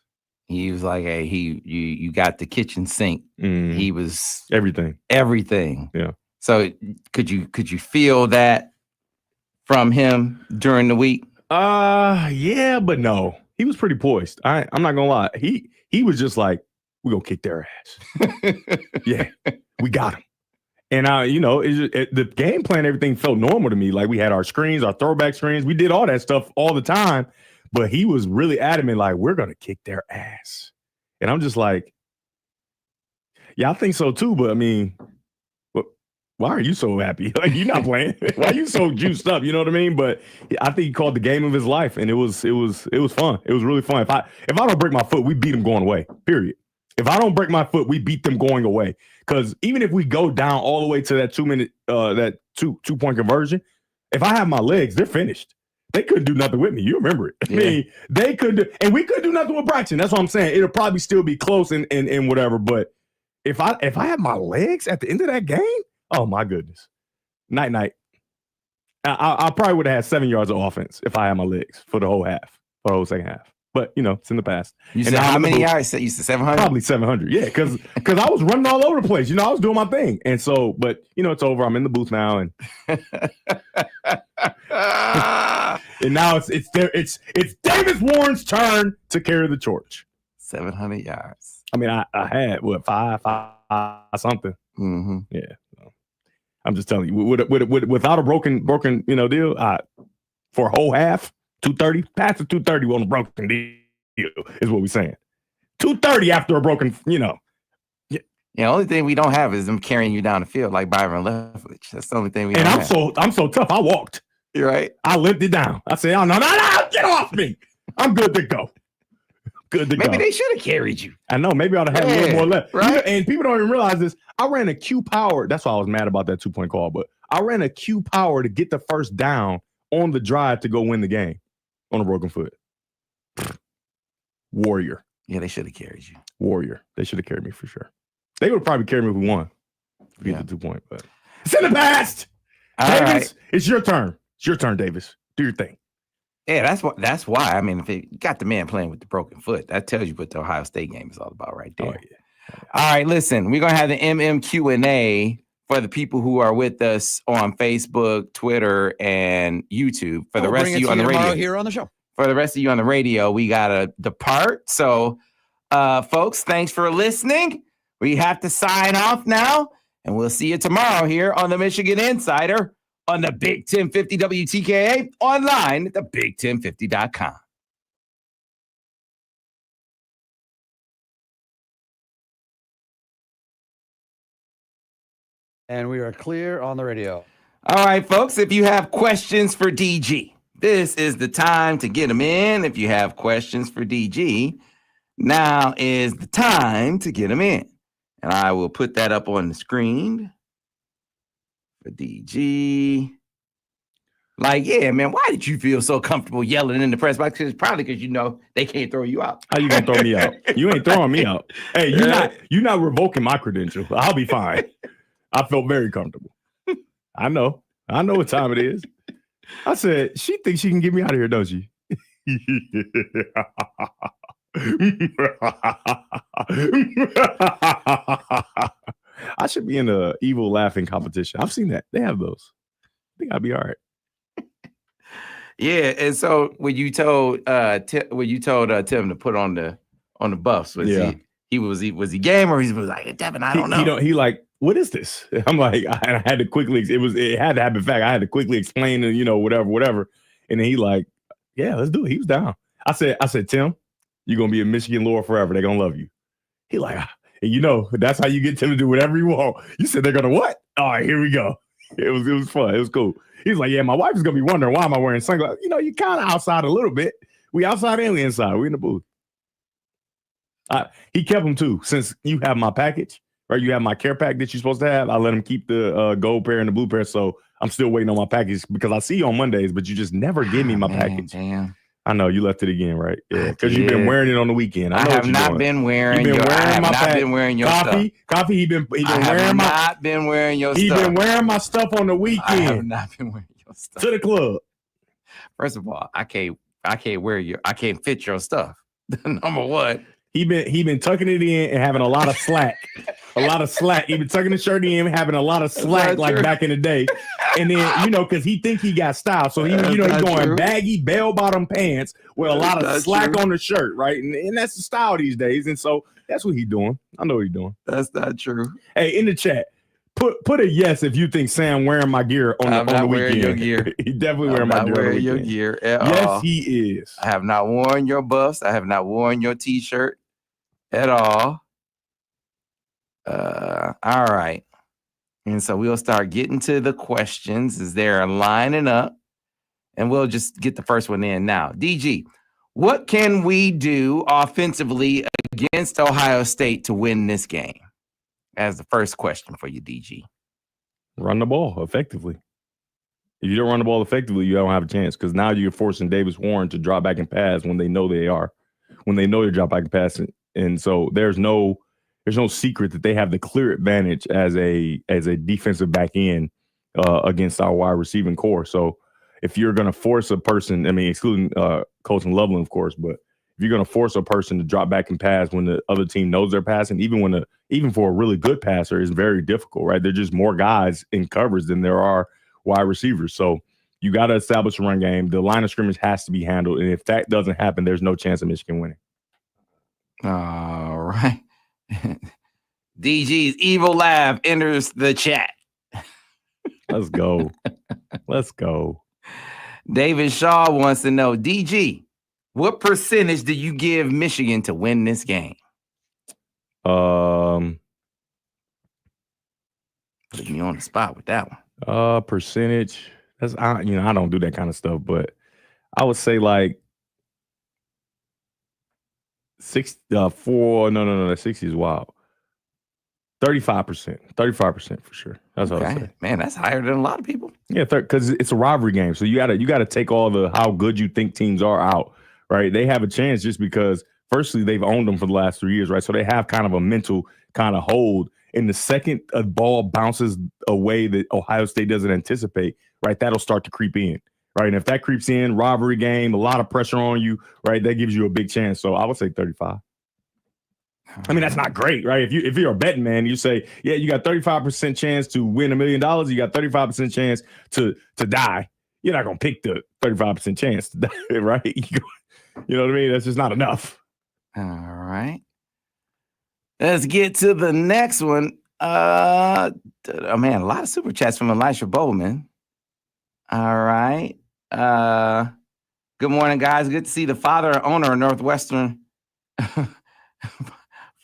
He was like, hey, you got the kitchen sink. He was everything. Yeah. So could you feel that from him during the week? Yeah, but no. He was pretty poised. I'm not gonna lie. He was just like, we're gonna kick their ass. Yeah, we got him. And the game plan, everything felt normal to me. Like we had our screens, our throwback screens. We did all that stuff all the time. But he was really adamant, like, we're going to kick their ass. And I'm just like, yeah, I think so too. But I mean, why are you so happy? Like, you're not playing. Why are you so juiced up? You know what I mean? But I think he called the game of his life, and it was fun. It was really fun. If I don't break my foot, we beat them going away. Period. If I don't break my foot, we beat them going away. Because even if we go down all the way to that 2 minute, that two-point conversion, if I have my legs, they're finished. They couldn't do nothing with me. You remember it. I mean, they could, and we couldn't do nothing with Braxton. That's what I'm saying. It'll probably still be close and whatever. But if I have my legs at the end of that game, oh my goodness, night. I probably would have had 7 yards of offense if I had my legs for the whole second half. But it's in the past. You said how many yards? You said 700. Probably 700. Yeah, because I was running all over the place. I was doing my thing, and so. But it's over. I'm in the booth now, and and now it's Davis Warren's turn to carry the torch. 700 yards. I mean, I had what five something. Mm-hmm. Yeah. So, I'm just telling you, without a broken deal, for a whole half. 230, past the 230 on a broken deal is what we're saying. 230 after a broken, Yeah, the only thing we don't have is them carrying you down the field like Byron Leftwich. That's the only thing we don't have. And I'm so tough. I walked. You're right. I lifted it down. I said, oh, no, get off me. I'm good to go. Maybe they should have carried you. I know. Maybe I ought to have a little more left. Right? And people don't even realize this. I ran a Q power. That's why I was mad about that 2-point call. But I ran a Q power to get the first down on the drive to go win the game. On a broken foot. Warrior. Yeah, they should have carried you. Warrior. They should have carried me for sure. They would probably carry me if we won. If we get the 2-point, but it's in the past. Davis, right. It's your turn. It's your turn, Davis. Do your thing. Yeah, that's why. I mean, if it got the man playing with the broken foot, that tells you what the Ohio State game is all about right there. Oh, yeah. All right, listen, we're gonna have the MMQA for the people who are with us on Facebook, Twitter, and YouTube. For the rest of you on the radio here on the show. For the rest of you on the radio, we gotta depart. So, folks, thanks for listening. We have to sign off now, and we'll see you tomorrow here on the Michigan Insider on the Big 1050 WTKA, online at thebig1050.com. And we are clear on the radio. All right, folks, if you have questions for DG, this is the time to get them in. If you have questions for DG, now is the time to get them in. And I will put that up on the screen for DG. Like, yeah, man, why did you feel so comfortable yelling in the press box? It's probably because they can't throw you out. How you gonna throw me out? You ain't throwing me out. Hey, you're not revoking my credential. I'll be fine. I felt very comfortable. I know what time it is. I said, she thinks she can get me out of here, don't she? I should be in a evil laughing competition. I've seen that. They have those. I think I'll be all right. Yeah, and so when you told Tim to put on the buffs, was he game or he was like, Devin, I don't know. He like, what is this? I'm like, I had to quickly. It had to happen. In fact, I had to quickly explain and whatever. And then he like, yeah, let's do it. He was down. I said, Tim, you're gonna be a Michigan lore forever. They're gonna love you. He like, and that's how you get Tim to do whatever you want. You said they're gonna what? All right, here we go. It was fun. It was cool. He's like, yeah, my wife is gonna be wondering why am I wearing sunglasses? You kind of outside a little bit. We outside and we inside. We in the booth. He kept them too. Since you have my package, right? You have my care pack that you're supposed to have. I let him keep the gold pair and the blue pair. So I'm still waiting on my package because I see you on Mondays, but you just never give me my package. Damn. I know you left it again, right? Yeah, because you've been wearing it on the weekend. I have not been wearing your stuff. I have not been wearing your stuff. Coffee. He been wearing my. Not been wearing your stuff. He been wearing my stuff on the weekend. I have not been wearing your stuff to the club. First of all, I can't fit your stuff. Number one. He been tucking it in and having a lot of slack. He been tucking the shirt in, having a lot of slack like back in the day. And then, because he think he got style. So, he's going baggy bell-bottom pants with a lot of slack on the shirt, right? And that's the style these days. And so that's what he's doing. I know what he's doing. That's not true. Hey, in the chat, put a yes if you think Sam wearing my gear on the weekend. Your gear. He definitely wearing my gear. Wearing your gear at all. Yes, he is. I have not worn your buffs. I have not worn your T-shirt at all. All right. And so we'll start getting to the questions as they're lining up. And we'll just get the first one in now. DG, what can we do offensively against Ohio State to win this game? As the first question for you, DG. Run the ball effectively. If you don't run the ball effectively, you don't have a chance because now you're forcing Davis Warren to drop back and pass when they know they are, when they know they're drop back and passing. And so there's no secret that they have the clear advantage as a defensive back end against our wide receiving core. So if you're going to force a person, I mean, excluding Colton Loveland, of course, but if you're going to force a person to drop back and pass when the other team knows they're passing, even for a really good passer, is very difficult, right? There's just more guys in coverage than there are wide receivers. So you got to establish a run game. The line of scrimmage has to be handled. And if that doesn't happen, there's no chance of Michigan winning. All right. DG's evil laugh enters the chat. Let's go. Let's go. David Shaw wants to know, DG, what percentage do you give Michigan to win this game? Putting me on the spot with that one. Percentage. That's I don't do that kind of stuff, but I would say like 60 is wild. 35%. 35% for sure. That's what I say. Man, that's higher than a lot of people. Yeah, because it's a rivalry game. So you gotta take all the how good you think teams are out, right? They have a chance just because firstly, they've owned them for the last 3 years, right? So they have kind of a mental kind of hold. And the second a ball bounces away that Ohio State doesn't anticipate, right, that'll start to creep in, right? And if that creeps in, rivalry game, a lot of pressure on you, right, that gives you a big chance. So I would say 35. I mean, that's not great, right? If you're a betting man, you say, yeah, you got 35% chance to win $1 million. You got 35% chance to die. You're not going to pick the 35% chance to die, right? You know what I mean? That's just not enough. All right. Let's get to the next one. A lot of super chats from Elisha Bowman. All right. Good morning, guys. Good to see the father and owner of Northwestern.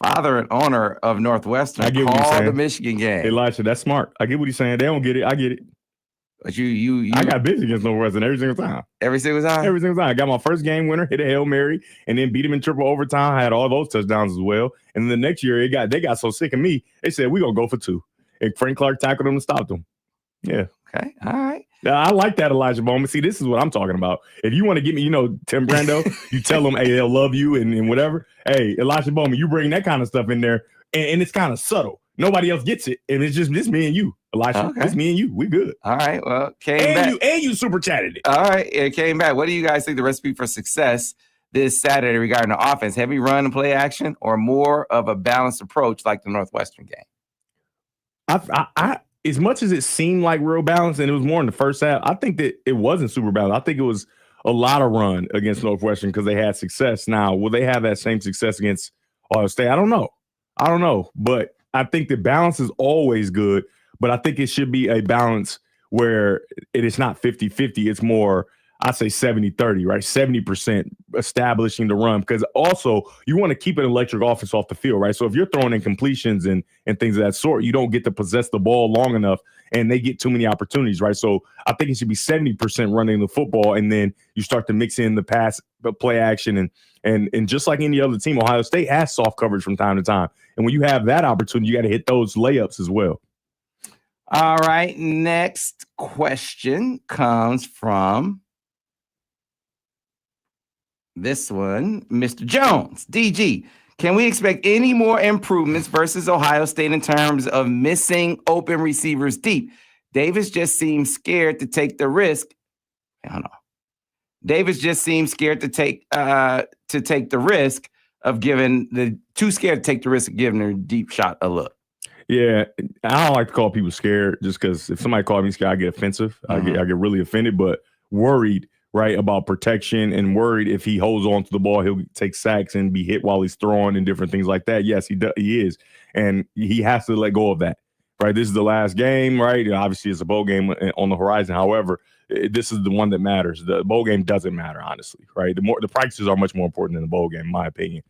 Father and owner of Northwestern call the Michigan game. Elisha, that's smart. I get what he's saying. They don't get it. I get it. But you I got busy against Northwestern every single time. Every single time? Every single time. I got my first game winner, hit a Hail Mary, and then beat him in triple overtime. I had all those touchdowns as well. And then the next year, they got so sick of me, they said, we're going to go for 2. And Frank Clark tackled them and stopped them. Yeah. Okay. All right. I like that, Elijah Bowman. See, this is what I'm talking about. If you want to get me, Tim Brando, you tell them, hey, they'll love you and whatever. Hey, Elijah Bowman, you bring that kind of stuff in there, and it's kind of subtle. Nobody else gets it, and it's just me and you, Elisha. Okay. It's me and you. We good. All right. Well, back. You super chatted it. All right. It came back. What do you guys think the recipe for success this Saturday regarding the offense? Heavy run and play action, or more of a balanced approach like the Northwestern game? I as much as it seemed like real balance, and it was more in the first half, I think that it wasn't super balanced. I think it was a lot of run against Northwestern because they had success. Now, will they have that same success against Ohio State? I don't know. But I think the balance is always good, but I think it should be a balance where it is not 50-50. It's more, I'd say 70-30, right? 70% establishing the run, because also you want to keep an electric offense off the field, right? So if you're throwing in completions and things of that sort, you don't get to possess the ball long enough and they get too many opportunities, right? So I think it should be 70% running the football, and then you start to mix in the pass, the play action, and just like any other team, Ohio State has soft coverage from time to time. And when you have that opportunity, you got to hit those layups as well. All right. Next question comes from this one, Mr. Jones. DG, can we expect any more improvements versus Ohio State in terms of missing open receivers deep? Davis just seems scared to take the risk. I don't know. Davis just seems scared to take the risk of too scared to take the risk of giving her deep shot a look. Yeah, I don't like to call people scared just because if somebody calls me scared, I get offensive. Mm-hmm. I get really offended, but worried, right, about protection, and worried if he holds on to the ball, he'll take sacks and be hit while he's throwing and different things like that. Yes, he is. And he has to let go of that, right? This is the last game, right? Obviously, it's a bowl game on the horizon. However, this is the one that matters. The bowl game doesn't matter, honestly, right? The practices are much more important than the bowl game, in my opinion.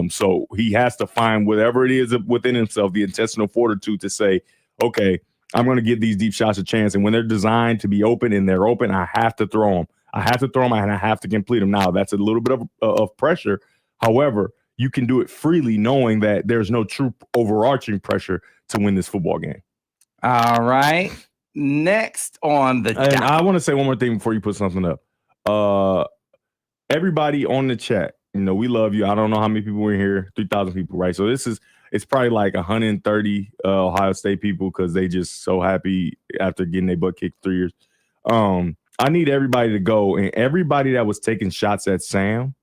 So he has to find whatever it is within himself, the intestinal fortitude to say, okay, I'm going to give these deep shots a chance. And when they're designed to be open and they're open, I have to throw them. I have to throw them and I have to complete them. Now, that's a little bit of pressure. However, you can do it freely knowing that there's no true overarching pressure to win this football game. All right. Next on the and I want to say one more thing before you put something up. Everybody on the chat, we love you. I don't know how many people are in here, 3,000 people, right? So it's probably like 130 Ohio State people because they just so happy after getting their butt kicked 3 years. I need everybody to go, and everybody that was taking shots at Sam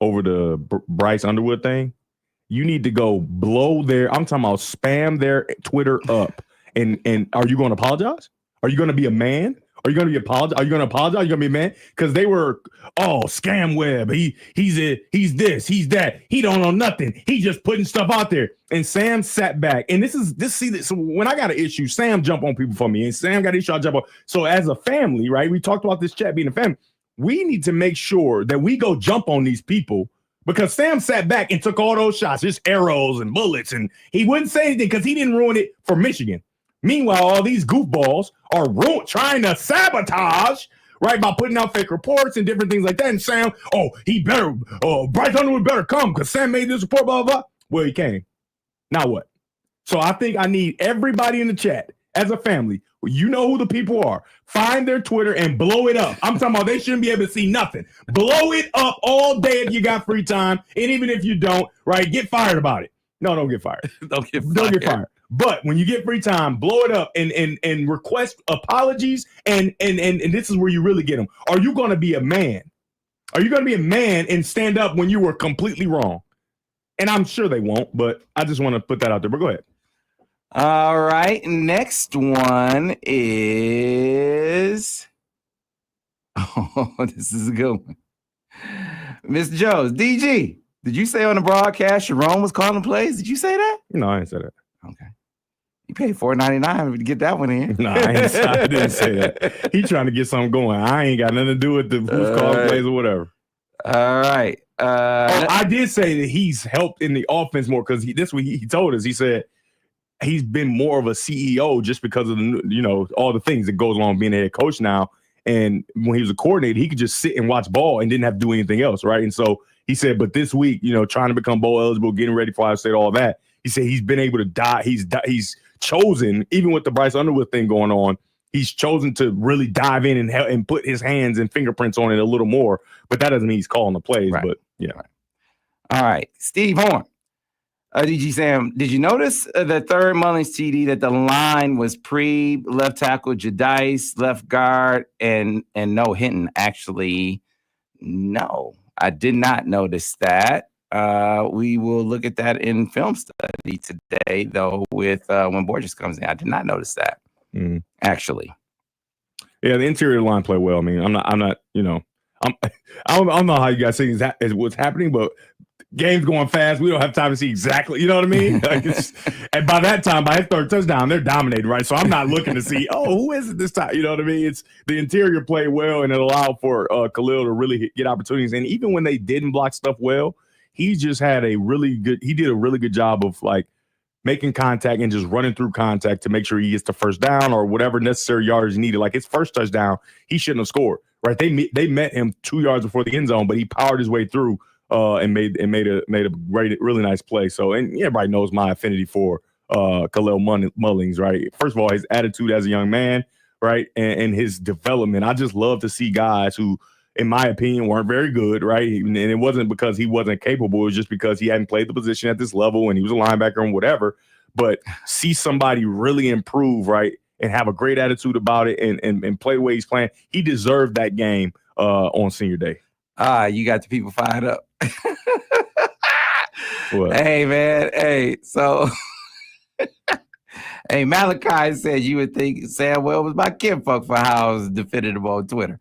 over the Bryce Underwood thing, you need to go blow I'm talking about spam their Twitter up. And are you going to apologize? Are you going to be a man? Are you going to apologize? Are you going to apologize? Are you going to be a man? Because they were, scam Webb. He's this, he's that. He don't know nothing. He just putting stuff out there. And Sam sat back. And so when I got an issue, Sam jump on people for me. And Sam got an issue, I jump on. So as a family, right? We talked about this chat being a family. We need to make sure that we go jump on these people because Sam sat back and took all those shots, just arrows and bullets, and he wouldn't say anything because he didn't ruin it for Michigan. Meanwhile, all these goofballs are trying to sabotage, right, by putting out fake reports and different things like that. And Sam, Bryce Underwood better come because Sam made this report, blah, blah, blah. Well, he came. Now what? So I think I need everybody in the chat as a family. You know who the people are. Find their Twitter and blow it up. I'm talking about they shouldn't be able to see nothing. Blow it up all day if you got free time. And even if you don't, right, get fired about it. No, don't get fired. Don't get fired. But when you get free time, blow it up and request apologies. And this is where you really get them. Are you going to be a man? Are you going to be a man and stand up when you were completely wrong? And I'm sure they won't, but I just want to put that out there. But go ahead. All right. Next one is. Oh, this is a good one. Miss Jones, DG, did you say on the broadcast Sharon was calling plays? Did you say that? No, I didn't say that. Okay. You paid $4.99 to get that one in. No, I didn't say that. He trying to get something going. I ain't got nothing to do with the who's calling plays or whatever. All right. I did say that he's helped in the offense more because this week he told us, he said he's been more of a CEO just because of all the things that goes along being a head coach now. And when he was a coordinator, he could just sit and watch ball and didn't have to do anything else, right? And so he said, but this week, trying to become bowl eligible, getting ready for Ohio State, all that, he said he's been able to die. He's chosen, even with the Bryce Underwood thing going on, he's chosen to really dive in and put his hands and fingerprints on it a little more. But that doesn't mean he's calling the plays. Right. But yeah. Right. All right, Steve Horn. DG Sam, did you notice the third Mullins TD that the line was left tackle Jadice, left guard, and no Hinton? Actually, no, I did not notice that. We will look at that in film study today, though, with when Borges comes in. I did not notice that, actually. Yeah, the interior line played well. I mean, I'm not, I don't know how you guys see what's happening, but game's going fast. We don't have time to see exactly, you know what I mean? And by that time, by his third touchdown, they're dominating, right? So I'm not looking to see, who is it this time? You know what I mean? It's the interior played well, and it allowed for Khalil to really get opportunities. And even when they didn't block stuff well, he just had did a really good job of making contact and just running through contact to make sure he gets the first down or whatever necessary yardage needed. Like his first touchdown, he shouldn't have scored, right? They met him 2 yards before the end zone, but he powered his way through and made a great, really nice play. So, and everybody knows my affinity for Khalil Mullins, right? First of all, his attitude as a young man, right, and his development. I just love to see guys who, in my opinion, weren't very good, right? And it wasn't because he wasn't capable. It was just because he hadn't played the position at this level and he was a linebacker and whatever. But see somebody really improve, right, and have a great attitude about it and play the way he's playing. He deserved that game on senior day. You got the people fired up. What? Hey, man. Hey, so hey, Malachi said you would think Sam Webb was my kinfolk for how I was defending on Twitter.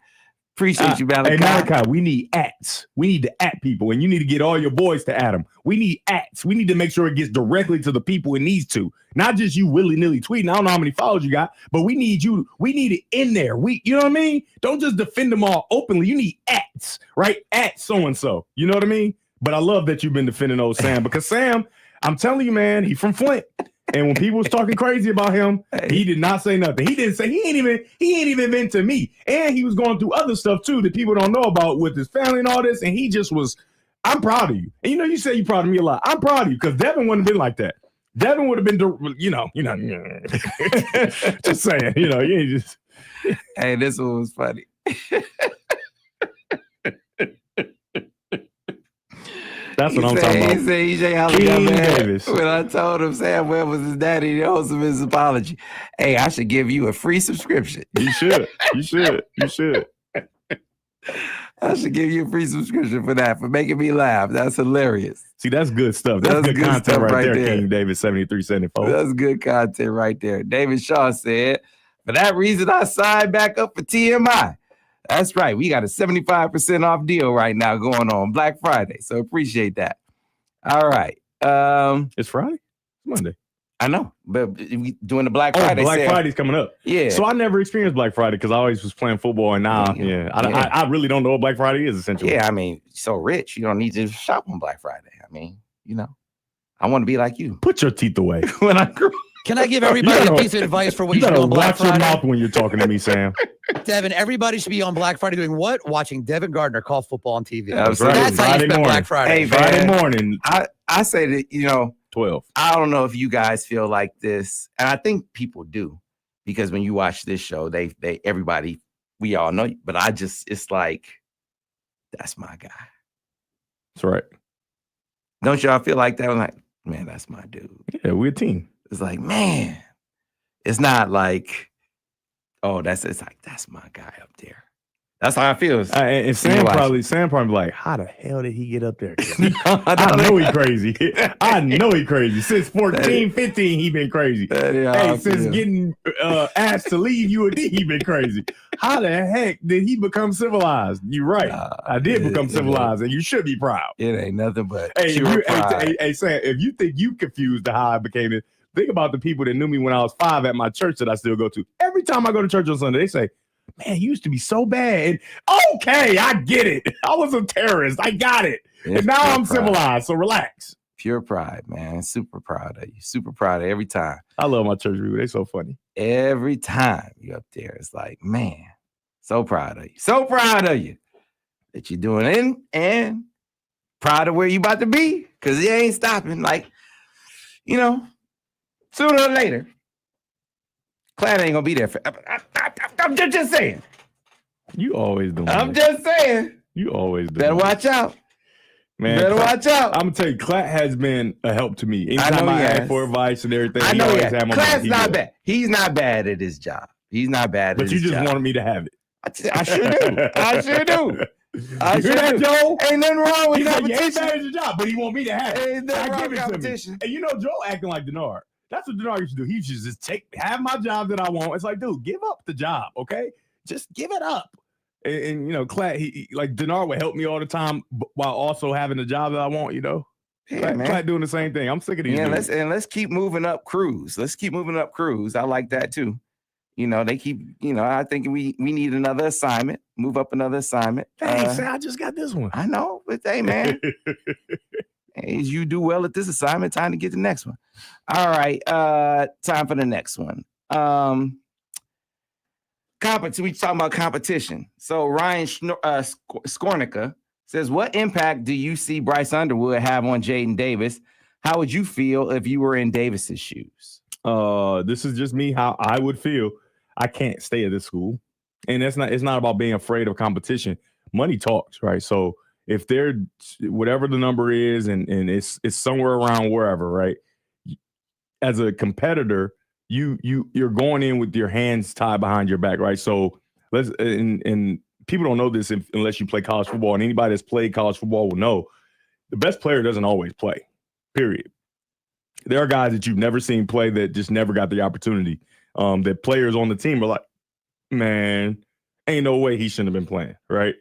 Appreciate you, Malachi. Hey, Malachi, we need ats. We need to at people, and you need to get all your boys to at them. We need ats. We need to make sure it gets directly to the people it needs to, not just you willy-nilly tweeting. I don't know how many followers you got, but we need you. We need it in there. You know what I mean? Don't just defend them all openly. You need ats, right? At so-and-so. You know what I mean? But I love that you've been defending old Sam because Sam, I'm telling you, man, he's from Flint. And when people was talking crazy about him, he did not say nothing. He didn't say he ain't even been to me. And he was going through other stuff too that people don't know about with his family and all this. And he just was, I'm proud of you. And you say you're proud of me a lot. I'm proud of you because Devin wouldn't have been like that. Devin would have been, just saying, you just. Hey, this one was funny. That's what I'm talking about. He said EJ Holly got mad when I told him Sam Webb was his daddy. He owes him his apology. Hey, I should give you a free subscription. You should. I should give you a free subscription for that, for making me laugh. That's hilarious. See, that's good stuff. That's good content right there, King David 7374. That's good content right there. David Shaw said, for that reason, I signed back up for TMI. That's right. We got a 75% off deal right now going on Black Friday. So appreciate that. All right. It's Friday? Monday. I know, but we doing the Black Friday. Black Friday's coming up. Yeah. So I never experienced Black Friday because I always was playing football, and now, I really don't know what Black Friday is, essentially. Yeah, I mean, so rich, you don't need to shop on Black Friday. I mean, I want to be like you. Put your teeth away. When I grew Can I give everybody a piece of advice for what you should do on Black Friday? Watch your mouth when you're talking to me, Sam. Devin, everybody should be on Black Friday doing what? Watching Devin Gardner call football on TV. That's right. That's how you spend Black Friday. Hey, Friday morning. I say that, 12. I don't know if you guys feel like this, and I think people do, because when you watch this show, everybody, we all know you, but it's like, that's my guy. That's right. Don't y'all feel like that? I'm like, man, that's my dude. Yeah, we're a team. It's like, man, it's not like, it's like, that's my guy up there. That's how I feel. And Sam probably like, how the hell did he get up there? I know he crazy. I know he crazy. Since 14, 15, he been crazy. Since getting asked to leave UAD, he been crazy. How the heck did he become civilized? You're right. I did become civilized, and you should be proud. It ain't nothing but Hey, Sam, if you think you confused how I became it, think about the people that knew me when I was 5 at my church that I still go to. Every time I go to church on Sunday, they say, man, you used to be so bad. Okay, I get it. I was a terrorist. I got it. And now I'm civilized, so relax. Pure pride, man. Super proud of you. Super proud of every time. I love my church people. They're so funny. Every time you up there, it's like, man, so proud of you. So proud of you that you're doing it, and proud of where you about to be, because it ain't stopping. Like, sooner or later, Clad ain't gonna be there forever. I'm just saying. You always do. I'm just saying. You always do. Better watch out, man. Better watch out. I'm gonna tell you, Clad has been a help to me. Anytime I ask for advice and everything, I know he has. Clad's not bad. He's not bad at his job. He's not bad. But you just wanted me to have it. I sure do. I sure do. I sure do. Joe? Ain't nothing wrong with competition. You ain't bad at your job, but he want me to have it. Ain't nothing wrong with competition. And Joe acting like Denard. That's what Denard used to do. He used to just have my job that I want. It's like, dude, give up the job, okay? Just give it up. And Clad, he like Denard would help me all the time while also having the job that I want, Yeah, Clad doing the same thing. I'm sick of these. Yeah, let's keep moving up crews. Let's keep moving up crews. I like that too. They keep, I think we need another assignment, move up another assignment. Thanks, I just got this one. I know, but hey, man. As you do well at this assignment, time to get the next one. All right, time for the next one. We talking about competition. So Ryan Skornica says, what impact do you see Bryce Underwood have on Jaden Davis? How would you feel if you were in Davis's shoes? This is just me, how I would feel. I can't stay at this school. And it's not about being afraid of competition. Money talks, right? So if they're whatever the number is and it's somewhere around wherever, right? As a competitor, you're going in with your hands tied behind your back, right? So and people don't know this unless you play college football, and anybody that's played college football will know the best player doesn't always play, period. There are guys that you've never seen play that just never got the opportunity. That players on the team are like, man, ain't no way he shouldn't have been playing, right?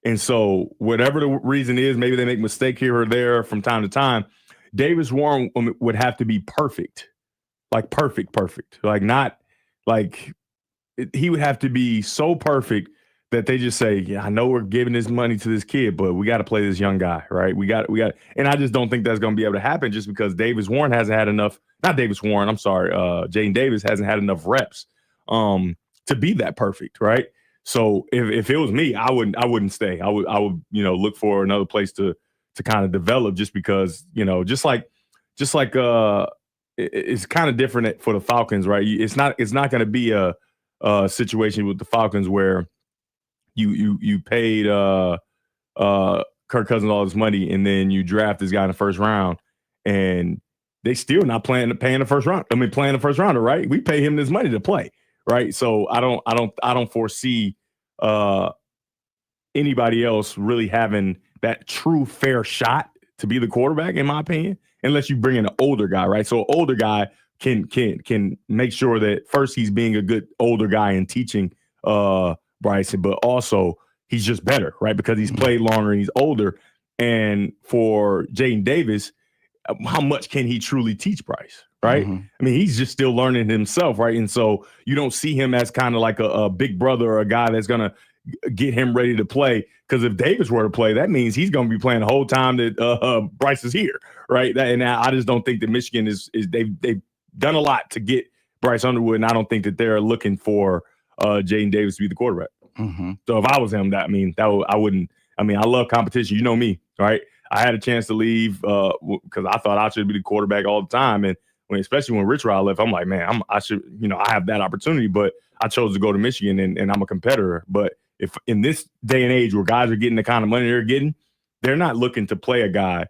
And so whatever the reason is, maybe they make a mistake here or there from time to time, Davis Warren would have to be perfect. Like perfect. Like not like he would have to be so perfect that they just say, yeah, I know we're giving this money to this kid, but we got to play this young guy, right? We got, and I just don't think that's going to be able to happen just because Jaden Davis hasn't had enough reps to be that perfect, right? So if it was me, I wouldn't stay. I would look for another place to kind of develop, just because just like it's kind of different for the Falcons, right? It's not going to be a situation with the Falcons where you paid Kirk Cousins all this money and then you draft this guy in the first round and they still not paying the first round. I mean, playing the first rounder, right? We pay him this money to play, right? So I don't foresee anybody else really having that true fair shot to be the quarterback, in my opinion, unless you bring in an older guy, right? So an older guy can make sure that first he's being a good older guy and teaching Bryson, but also he's just better, right? Because he's played longer and he's older. And for Jaden Davis, how much can he truly teach Bryce, right? Mm-hmm. I mean, he's just still learning himself, right? And so you don't see him as kind of like a big brother or a guy that's going to get him ready to play. Because if Davis were to play, that means he's going to be playing the whole time that Bryce is here, right? And I just don't think that Michigan they've done a lot to get Bryce Underwood, and I don't think that they're looking for Jaden Davis to be the quarterback. Mm-hmm. So if I was him, I wouldn't. I mean, I love competition. You know me, right? I had a chance to leave because I thought I should be the quarterback all the time, and especially when Rich Rod left, I'm like, man, I should, I have that opportunity, but I chose to go to Michigan, and I'm a competitor. But if in this day and age where guys are getting the kind of money they're getting, they're not looking to play a guy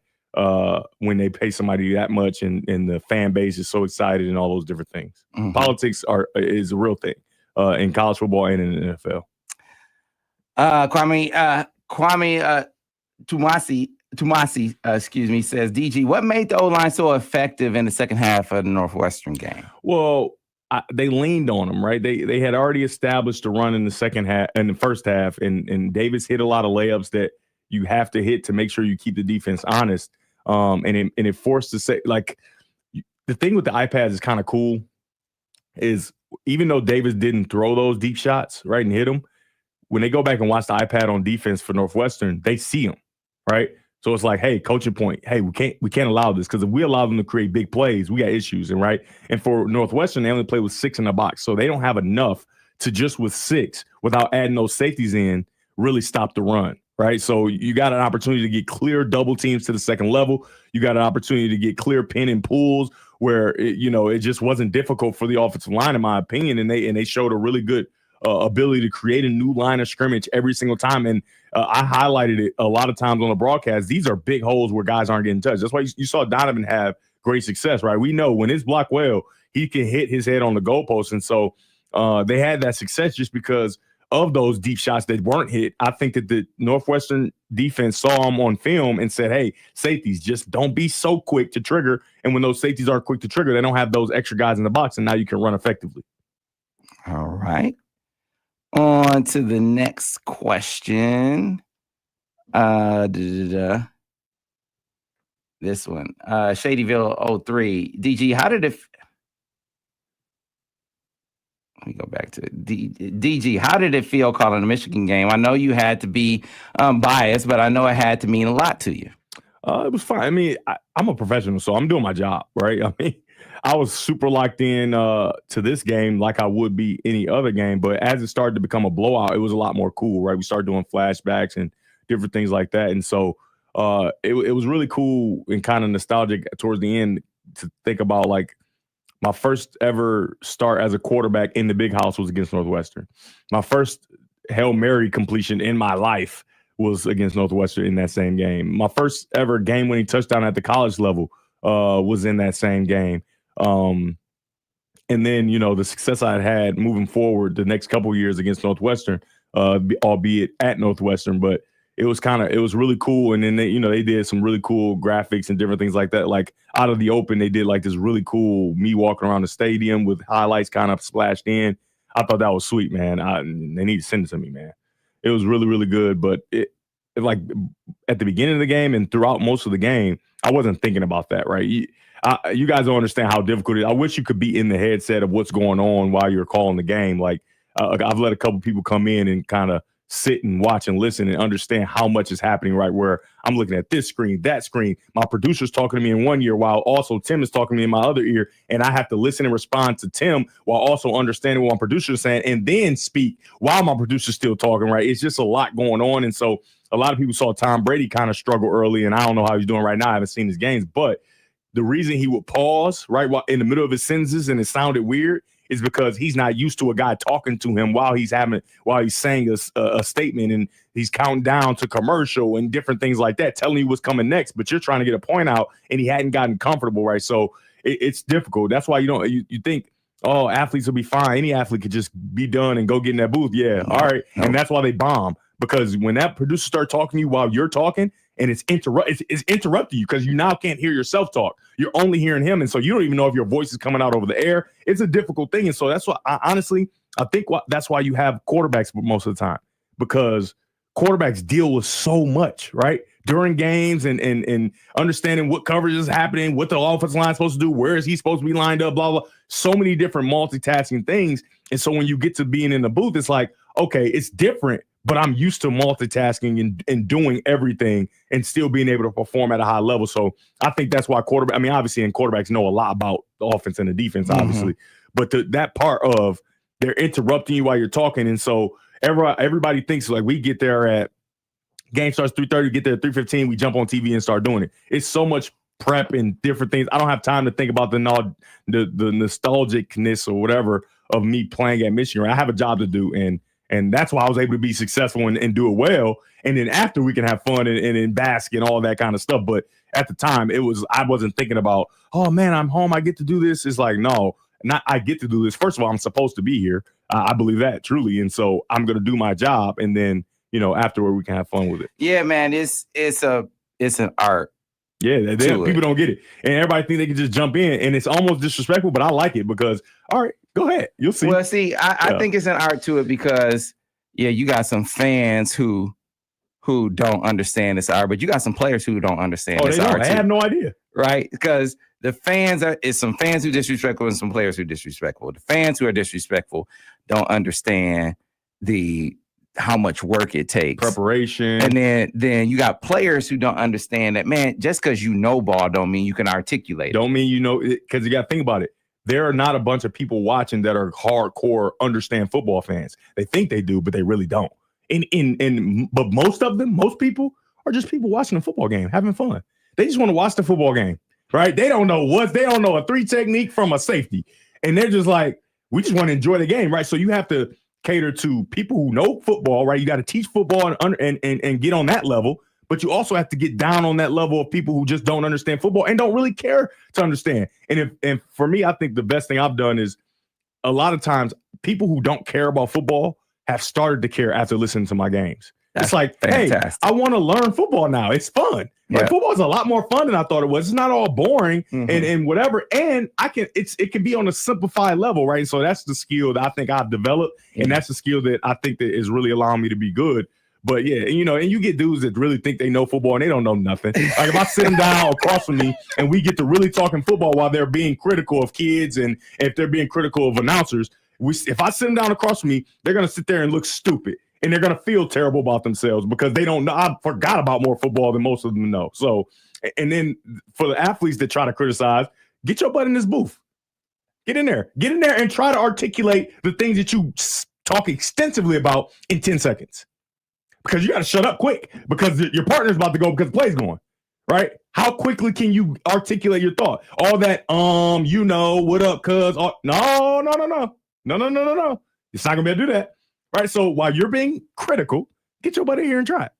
when they pay somebody that much, and the fan base is so excited and all those different things. Mm-hmm. Politics is a real thing in college football and in the NFL. Kwame Tumasi, says, DG, what made the O-line so effective in the second half of the Northwestern game? Well, they leaned on them, right? They had already established a run in the first half, and Davis hit a lot of layups that you have to hit to make sure you keep the defense honest. And it forced to say, like, the thing with the iPads is kind of cool is even though Davis didn't throw those deep shots, right, and hit them, when they go back and watch the iPad on defense for Northwestern, they see them, right? So it's like, hey, coaching point, hey, we can't allow this, because if we allow them to create big plays, we got issues, and right. And for Northwestern, they only play with 6 in the box, so they don't have enough to just with 6 without adding those safeties in really stop the run, right? So you got an opportunity to get clear double teams to the second level. You got an opportunity to get clear pin and pulls where it just wasn't difficult for the offensive line, in my opinion, and they showed a really good ability to create a new line of scrimmage every single time. And I highlighted it a lot of times on the broadcast. These are big holes where guys aren't getting touched. That's why you saw Donovan have great success, right? We know when it's blocked well, he can hit his head on the goalpost. And so they had that success just because of those deep shots that weren't hit. I think that the Northwestern defense saw them on film and said, hey, safeties, just don't be so quick to trigger. And when those safeties are quick to trigger, they don't have those extra guys in the box, and now you can run effectively. All right. On to the next question. This one. Shadyville 03. DG, how did it... Let me go back to it. DG, how did it feel calling the Michigan game? I know you had to be biased, but I know it had to mean a lot to you. It was fine. I mean, I'm a professional, so I'm doing my job, right? I mean, I was super locked in to this game like I would be any other game. But as it started to become a blowout, it was a lot more cool, right? We started doing flashbacks and different things like that. And so it was really cool and kind of nostalgic towards the end to think about, like, my first ever start as a quarterback in the big house was against Northwestern. My first Hail Mary completion in my life was against Northwestern in that same game. My first ever game-winning touchdown at the college level was in that same game. And then, the success I had moving forward the next couple of years against Northwestern, albeit at Northwestern, but it was really cool. And then they did some really cool graphics and different things like that. Like out of the open, they did like this really cool me walking around the stadium with highlights kind of splashed in. I thought that was sweet, man. They need to send it to me, man. It was really, really good. But it like at the beginning of the game and throughout most of the game, I wasn't thinking about that, right? You guys don't understand how difficult it is. I wish you could be in the headset of what's going on while you're calling the game. Like I've let a couple people come in and kind of sit and watch and listen and understand how much is happening, right? Where I'm looking at this screen, that screen. My producer's talking to me in one ear while also Tim is talking to me in my other ear. And I have to listen and respond to Tim while also understanding what my producer is saying and then speak while my producer's still talking, right? It's just a lot going on. And so a lot of people saw Tom Brady kind of struggle early, and I don't know how he's doing right now. I haven't seen his games, but the reason he would pause right while in the middle of his sentences and it sounded weird is because he's not used to a guy talking to him while he's saying a statement and he's counting down to commercial and different things like that, telling you what's coming next. But you're trying to get a point out and he hadn't gotten comfortable, right? So it's difficult. That's why you think, oh, athletes will be fine. Any athlete could just be done and go get in that booth. Yeah, all right. And that's why they bomb, because when that producer starts talking to you while you're talking, and it's interrupting you because you now can't hear yourself talk. You're only hearing him. And so you don't even know if your voice is coming out over the air. It's a difficult thing. And so that's why I think that's why you have quarterbacks most of the time, because quarterbacks deal with so much, right? During games and understanding what coverage is happening, what the offensive line is supposed to do, where is he supposed to be lined up, blah, blah. So many different multitasking things. And so when you get to being in the booth, it's like, okay, it's different, but I'm used to multitasking and doing everything and still being able to perform at a high level. So I think that's why obviously, and quarterbacks know a lot about the offense and the defense, obviously. But that part of they're interrupting you while you're talking. And so everybody thinks like we get there at game starts 3:30, get there at 3:15, we jump on TV and start doing it. It's so much prep and different things. I don't have time to think about the nostalgicness or whatever of me playing at Michigan. I have a job to do, and that's why I was able to be successful and do it well. And then after we can have fun and bask and all that kind of stuff. But at the time, I wasn't thinking about, oh man, I'm home, I get to do this. It's like, no, not I get to do this. First of all, I'm supposed to be here. I believe that truly. And so I'm going to do my job. And then, afterward we can have fun with it. Yeah, man, it's an art. Yeah, people don't get it. And everybody think they can just jump in. And it's almost disrespectful, but I like it because, all right, go ahead. You'll see. Well, see, I think it's an art to it because, you got some fans who don't understand this art, but you got some players who don't understand this art. I have no idea. Right? Because the fans it's some fans who are disrespectful and some players who are disrespectful. The fans who are disrespectful don't understand how much work it takes. Preparation. And then you got players who don't understand that, man, just because you know ball don't mean you can articulate it. Don't mean because you got to think about it. There are not a bunch of people watching that are hardcore understand football fans. They think they do, but they really don't. But most people are just people watching a football game, having fun. They just want to watch the football game, right? They don't know a 3 technique from a safety. And they're just like, we just want to enjoy the game, right? So you have to cater to people who know football, right? You got to teach football and get on that level, but you also have to get down on that level of people who just don't understand football and don't really care to understand. And for me, I think the best thing I've done is a lot of times people who don't care about football have started to care after listening to my games. It's like, fantastic. Hey, I want to learn football now. It's fun. Yeah. Like, football is a lot more fun than I thought it was. It's not all boring and whatever. And it can be on a simplified level, right? So that's the skill that I think I've developed, and that's the skill that I think that is really allowing me to be good. But yeah, and you get dudes that really think they know football and they don't know nothing. Like if I sit them down across from me and we get to really talking football while they're being critical of kids and if they're being critical of announcers, if I sit them down across from me, they're going to sit there and look stupid. And they're going to feel terrible about themselves because they don't know. I forgot about more football than most of them know. So, and then for the athletes that try to criticize, get your butt in this booth. Get in there and try to articulate the things that you talk extensively about in 10 seconds. Because you got to shut up quick because your partner's about to go because the play's going, right? How quickly can you articulate your thought? All that, what up, cuz? No. It's not going to be able to do that. Right, so while you're being critical, get your butt in here and try it.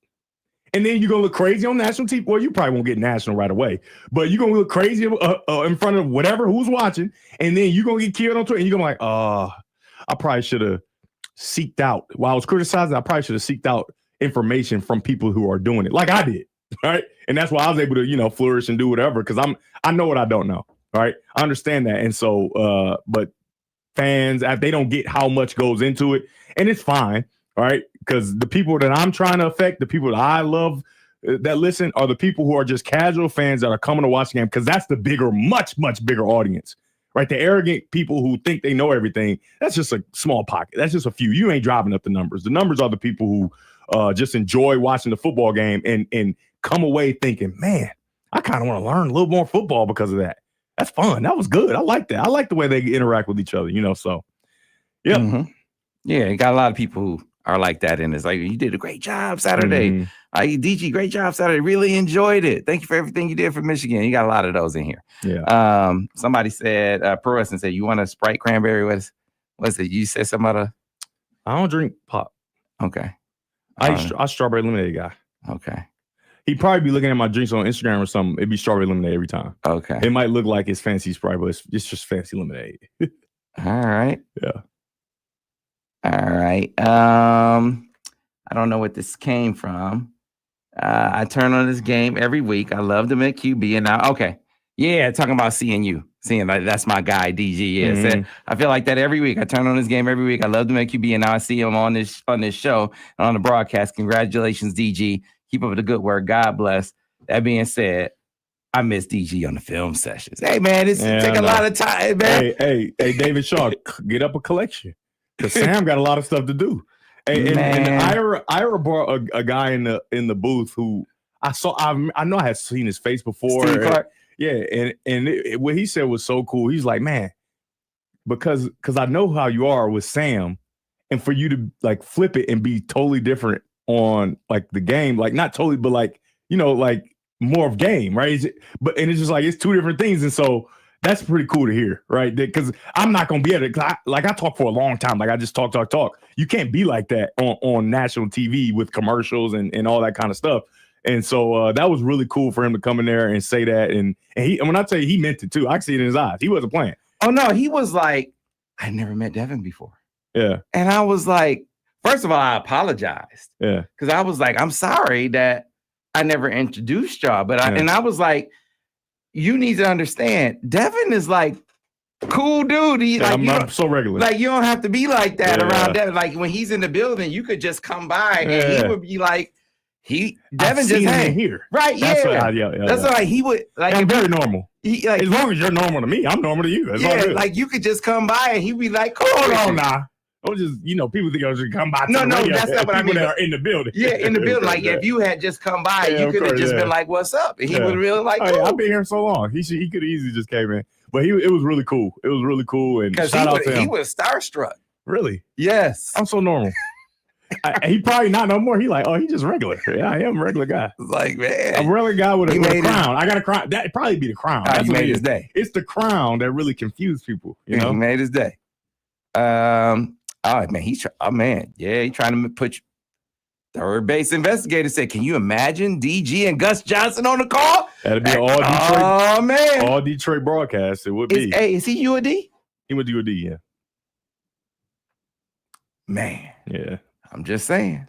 And then you're going to look crazy on national TV. Well, you probably won't get national right away, but you're going to look crazy in front of who's watching. And then you're going to get killed on Twitter. And you're going to be like, I probably should have seeked out. While I was criticizing, I probably should have seeked out information from people who are doing it like I did. Right. And that's why I was able to, flourish and do whatever because I know what I don't know. Right. I understand that. And so, but fans, they don't get how much goes into it. And it's fine, all right? Because the people that I'm trying to affect, the people that I love that listen are the people who are just casual fans that are coming to watch the game because that's the bigger, much, much bigger audience, right? The arrogant people who think they know everything, that's just a small pocket. That's just a few. You ain't driving up the numbers. The numbers are the people who just enjoy watching the football game and come away thinking, man, I kind of want to learn a little more football because of that. That's fun. That was good. I like that. I like the way they interact with each other, so. Yeah. Mm-hmm. Yeah, you got a lot of people who are like that, and it's like, you did a great job Saturday. DG, great job Saturday. Really enjoyed it. Thank you for everything you did for Michigan. You got a lot of those in here. Yeah. Somebody said, Pro Wrestling said, you want a Sprite cranberry? What's it? You said some other. I don't drink pop. Okay. I strawberry lemonade guy. Okay. He'd probably be looking at my drinks on Instagram or something. It'd be strawberry lemonade every time. Okay. It might look like it's fancy Sprite, but it's just fancy lemonade. All right. Yeah. All right. I don't know what this came from. I turn on this game every week. I love them at QB, and now, okay. Yeah, talking about seeing like that's my guy, DG. Yeah, so I feel like that every week. I turn on this game every week. I love them at QB, and now I see him on this show and on the broadcast. Congratulations, DG. Keep up the good work. God bless. That being said, I miss DG on the film sessions. Hey, man, this take a lot of time, man. Hey, David Shaw, get up a collection. Because Sam got a lot of stuff to do. And Ira brought a guy in the booth who I know I had seen his face before. Steve Clark. Yeah, and what he said was so cool. He's like, man, because I know how you are with Sam, and for you to like flip it and be totally different on like the game, like not totally, but like like more of game, right? It's just like it's two different things, and so. That's pretty cool to hear, right? Because I'm not going to be able to, I talk for a long time. Like I just talk. You can't be like that on national TV with commercials and all that kind of stuff. And so that was really cool for him to come in there and say that. And when I tell you, he meant it too. I can see it in his eyes. He wasn't playing. Oh, no, he was like, I never met Devin before. Yeah. And I was like, first of all, I apologized. Yeah. Because I was like, I'm sorry that I never introduced y'all. But I was like, you need to understand, Devin is like cool dude. I'm so regular. Like you don't have to be like that around Devin. Like when he's in the building, you could just come by and he would be like, Devin just hang here, right? That's That's why he would like. I'm very normal. Like, as long as you're normal to me, I'm normal to you. That's like you could just come by and he'd be like, cool. Hold on now. Don't just, people think I should come by. No, that's not what I mean. That are in the building. Yeah, in the building. Like if you had just come by, you could have just been like, "What's up?" And he would really like. Oh, I've been here so long. He could have easily just came in, but it was really cool. It was really cool, and shout out to him. He was starstruck. Really? Yes. I'm so normal. He probably not no more. He like, oh, he just regular. Yeah, I am a regular guy. Like, man, a regular guy with a crown. I got a crown. That'd probably be the crown. That's what made his day. It's the crown that really confused people. He made his day. Oh man, he's trying to put third base investigator said, can you imagine DG and Gus Johnson on the call? That'd be all Detroit. Oh man, all Detroit broadcast. It would be. Hey, is he UAD? He went to UAD, yeah. Man, yeah. I'm just saying.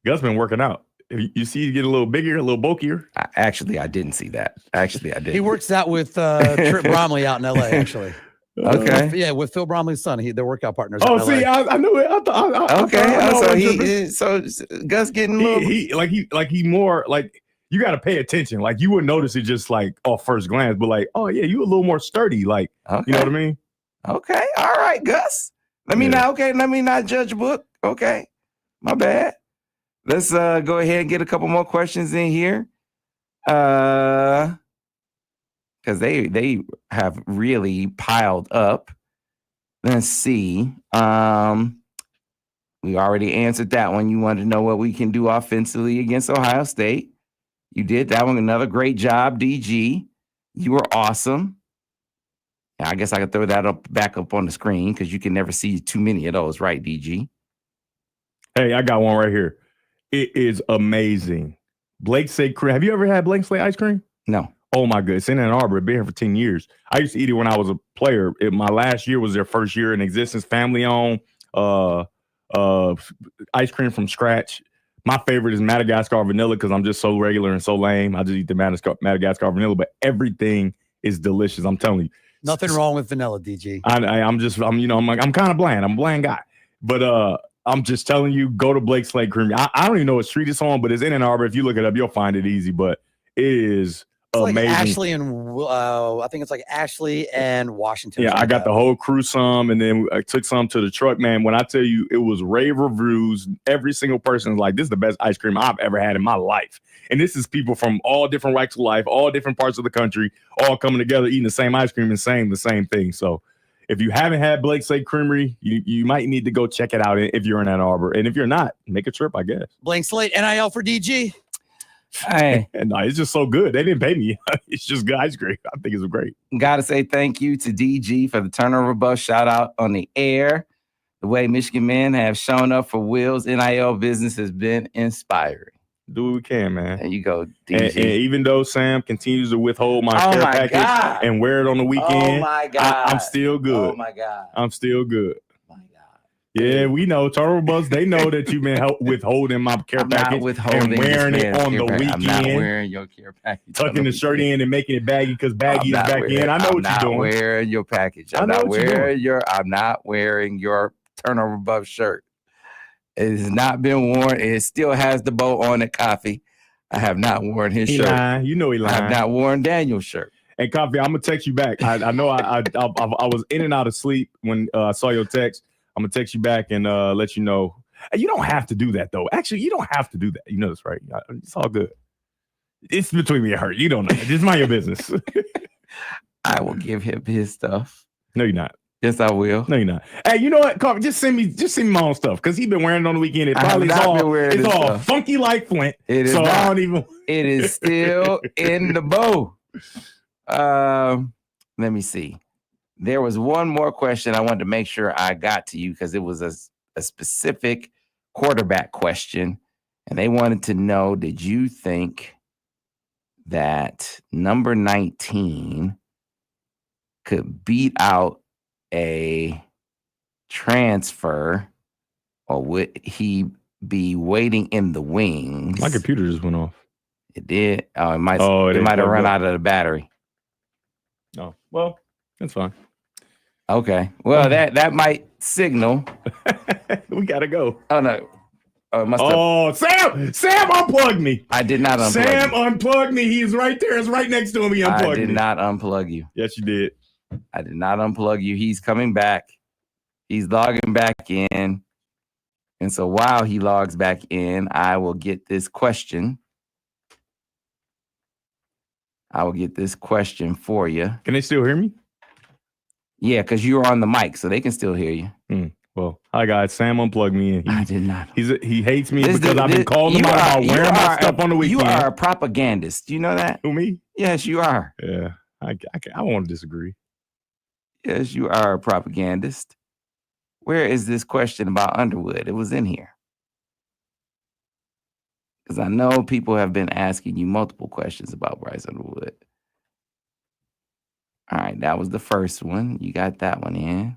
Gus been working out. You see, he get a little bigger, a little bulkier. I didn't see that. I did. He works out with Trip Bromley out in LA, actually. Okay. Yeah, with Phil Bromley's son. They're workout partners. Oh, see, I knew Okay. it. So Gus getting he more like you got to pay attention. Like you wouldn't notice it just like off first glance, but like, oh yeah, you a little more sturdy. Like, you know what I mean? Okay. All right, Gus. Let me not judge a book. Okay. My bad. Let's go ahead and get a couple more questions in here. Because they have really piled up. Let's see. We already answered that one. You wanted to know what we can do offensively against Ohio State. You did that one. Another great job, DG. You were awesome. I guess I could throw that back up on the screen because you can never see too many of those, right, DG? Hey, I got one right here. It is amazing. Blake Slate cream. Have you ever had Blake Slate ice cream? No. Oh my goodness. In Ann Arbor. Been here for 10 years. I used to eat it when I was a player. My last year was their first year in existence. Family owned ice cream from scratch. My favorite is Madagascar vanilla because I'm just so regular and so lame. I just eat the Madagascar vanilla, but everything is delicious. I'm telling you. Nothing wrong with vanilla, DG. I'm kind of bland. I'm a bland guy. But I'm just telling you, go to Blake Slate Creamery. I don't even know what street it's on, but it's in Ann Arbor. If you look it up, you'll find it easy. But it is amazing. Like Ashley and I think it's like Ashley and Washington. Yeah, I got the whole crew some, and then I took some to the truck, man. When I tell you, it was rave reviews. Every single person is like, this is the best ice cream I've ever had in my life. And this is people from all different walks of life, all different parts of the country, all coming together, eating the same ice cream and saying the same thing. So if you haven't had Blake's Lake Creamery, you might need to go check it out if you're in Ann Arbor. And if you're not, make a trip, I guess. Blank slate, NIL for DG. Hey, no, it's just so good. They didn't pay me. It's just good ice cream. I think it's great. Gotta say thank you to DG for the turnover bus shout out on the air. The way Michigan men have shown up for Will's NIL business has been inspiring. Do what we can, man. There you go, DG. And even though Sam continues to withhold my care package and wear it on the weekend, I'm still good. Oh my God. I'm still good. Oh my God. Yeah, we know. Turtle Bus, they know that you've been withholding my care package and wearing it on the weekend. I'm not wearing your care package. Tucking the shirt in and making it baggy because baggy is back in. I know what you're doing. I'm not wearing your package. I'm not wearing your turnover buff shirt. It has not been worn. It still has the bow on it, Coffee. I have not worn his shirt. Lying. You know he lying. I have not worn Daniel's shirt. And Coffee, I'm gonna text you back. I know I was in and out of sleep when I saw your text. I'm gonna text you back and let you know. You don't have to do that though. Actually, you don't have to do that. You know this, right? It's all good. It's between me and her. You don't know. Just mind your business. I will give him his stuff. No, you're not. Yes, I will. No, you're not. Hey, you know what? Coffee, just send me my own stuff because he's been wearing it on the weekend. It probably it's all funky like Flint. It is so not. I don't even. It is still in the bow. Let me see. There was one more question I wanted to make sure I got to you because it was a specific quarterback question, and they wanted to know: did you think that number 19 could beat out a transfer, or would he be waiting in the wings? My computer just went off. It did. It might have run out of the battery. Oh, well, that's fine. Okay. Well, that might signal. We gotta go. Oh no. Oh, Sam unplugged me. I did not unplug Sam you. Unplugged me. He's right there. It's right next to him. He unplugged me. I did not unplug you. Yes, you did. I did not unplug you. He's coming back. He's logging back in. And so while he logs back in, I will get this question. I will get this question for you. Can they still hear me? Yeah, because you're on the mic, so they can still hear you. Well, hi guys. Sam unplugged me, and I did not. He hates me because I've been calling him out about wearing my stuff on the weekend. You are a propagandist. Do you know that? Who, me? Yes, you are. Yeah, I won't disagree. Yes, you are a propagandist. Where is this question about Underwood? It was in here. Because I know people have been asking you multiple questions about Bryce Underwood. All right, that was the first one. You got that one in.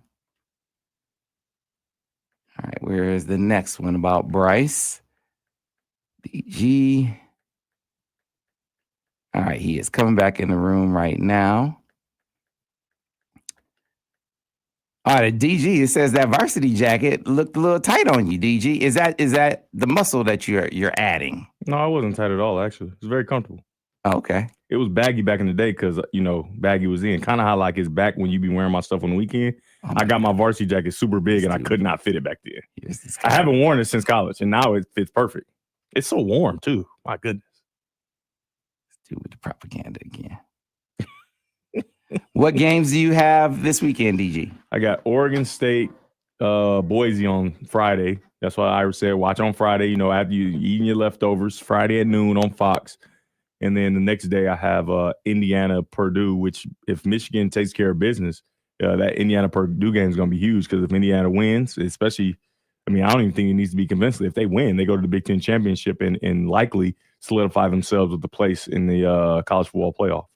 All right, where is the next one about Bryce? DG. All right, he is coming back in the room right now. All right, DG, it says that varsity jacket looked a little tight on you, DG. Is that the muscle that you're adding? No, I wasn't tight at all, actually. It was very comfortable. Oh, okay. It was baggy back in the day because, baggy was in. Kind of how like it's back when you be wearing my stuff on the weekend. I got my varsity jacket super big and I could not fit it back then. I haven't worn it since college and now it fits perfect. It's so warm too. My goodness. Let's do with the propaganda again. What games do you have this weekend, DG? I got Oregon State, Boise on Friday. That's why Ira said watch on Friday, after you eating your leftovers, Friday at noon on Fox. And then the next day I have Indiana, Purdue, which if Michigan takes care of business, that Indiana Purdue game is going to be huge because if Indiana wins, especially, I don't even think it needs to be convincing. If they win, they go to the Big Ten championship and likely solidify themselves with the place in the college football playoff.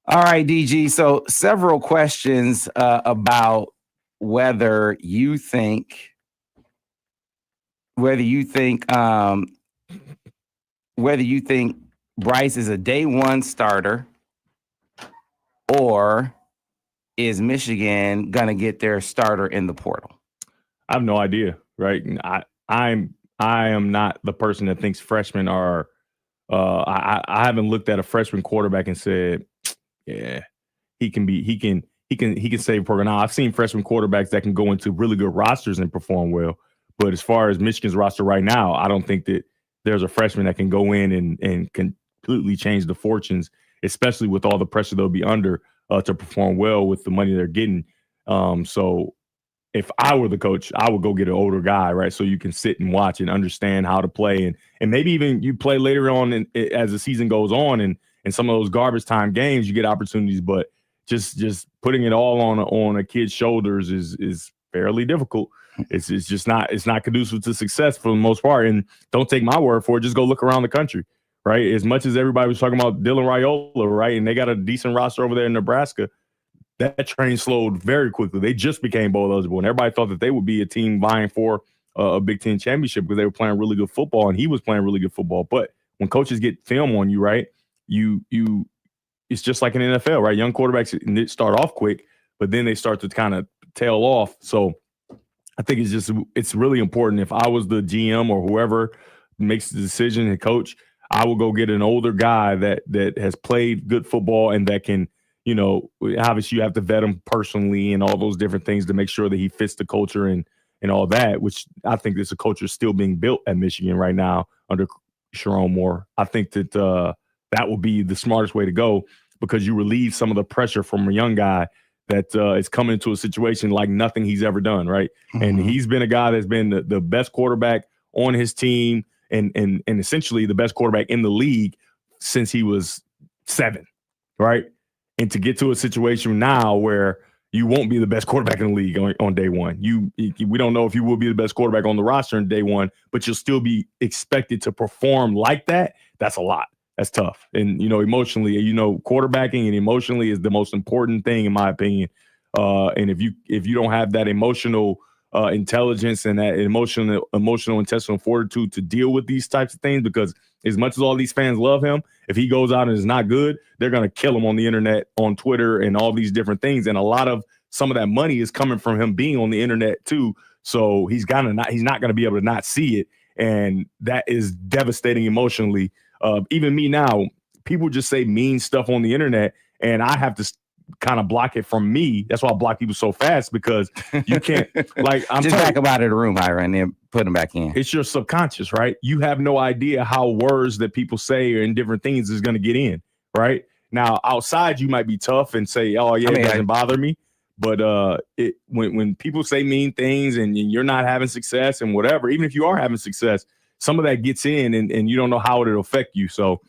All right, DG. So several questions about whether you think Bryce is a day one starter, or is Michigan gonna get their starter in the portal? I have no idea, right? I am not the person that thinks freshmen are I haven't looked at a freshman quarterback and said, yeah, he can save a program. Now, I've seen freshman quarterbacks that can go into really good rosters and perform well. But as far as Michigan's roster right now, I don't think that there's a freshman that can go in and completely change the fortunes, especially with all the pressure they'll be under to perform well with the money they're getting. So if I were the coach, I would go get an older guy, right? So you can sit and watch and understand how to play. And maybe even you play later on as the season goes on and some of those garbage time games, you get opportunities. But just putting it all on a kid's shoulders is fairly difficult. It's just not conducive to success for the most part. And don't take my word for it. Just go look around the country, right? As much as everybody was talking about Dylan Raiola, right? And they got a decent roster over there in Nebraska. That train slowed very quickly. They just became bowl eligible, and everybody thought that they would be a team vying for a Big Ten championship because they were playing really good football, and he was playing really good football. But when coaches get film on you, right, it's just like in the NFL, right? Young quarterbacks start off quick, but then they start to kind of tail off. So I think it's really important. If I was the GM or whoever makes the decision and coach, I will go get an older guy that has played good football and that can, obviously you have to vet him personally and all those different things to make sure that he fits the culture and all that, which I think this culture is still being built at Michigan right now under Sharon Moore. I think that that will be the smartest way to go because you relieve some of the pressure from a young guy that is coming into a situation like nothing he's ever done, right? Mm-hmm. And he's been a guy that's been the best quarterback on his team and essentially the best quarterback in the league since he was 7, right? And to get to a situation now where you won't be the best quarterback in the league on day one. We don't know if you will be the best quarterback on the roster on day one, but you'll still be expected to perform like that. That's a lot. That's tough. And, emotionally, quarterbacking and emotionally is the most important thing, in my opinion. And if you don't have that emotional intelligence and that emotional intestinal fortitude to deal with these types of things, because as much as all these fans love him, if he goes out and is not good, they're going to kill him on the internet, on Twitter, and all these different things. And some of that money is coming from him being on the internet too. So he's not going to be able to not see it. And that is devastating emotionally. Even me now, people just say mean stuff on the internet, and I have to kind of block it from me. That's why I block people so fast, because you can't I'm just back them out of the room, Ira, and then put them back in. It's your subconscious, right? You have no idea how words that people say and different things is going to get in, right? Now, outside you might be tough and say, "Oh yeah, it doesn't bother me," but when people say mean things and you're not having success and whatever, even if you are having success, some of that gets in and you don't know how it'll affect you. So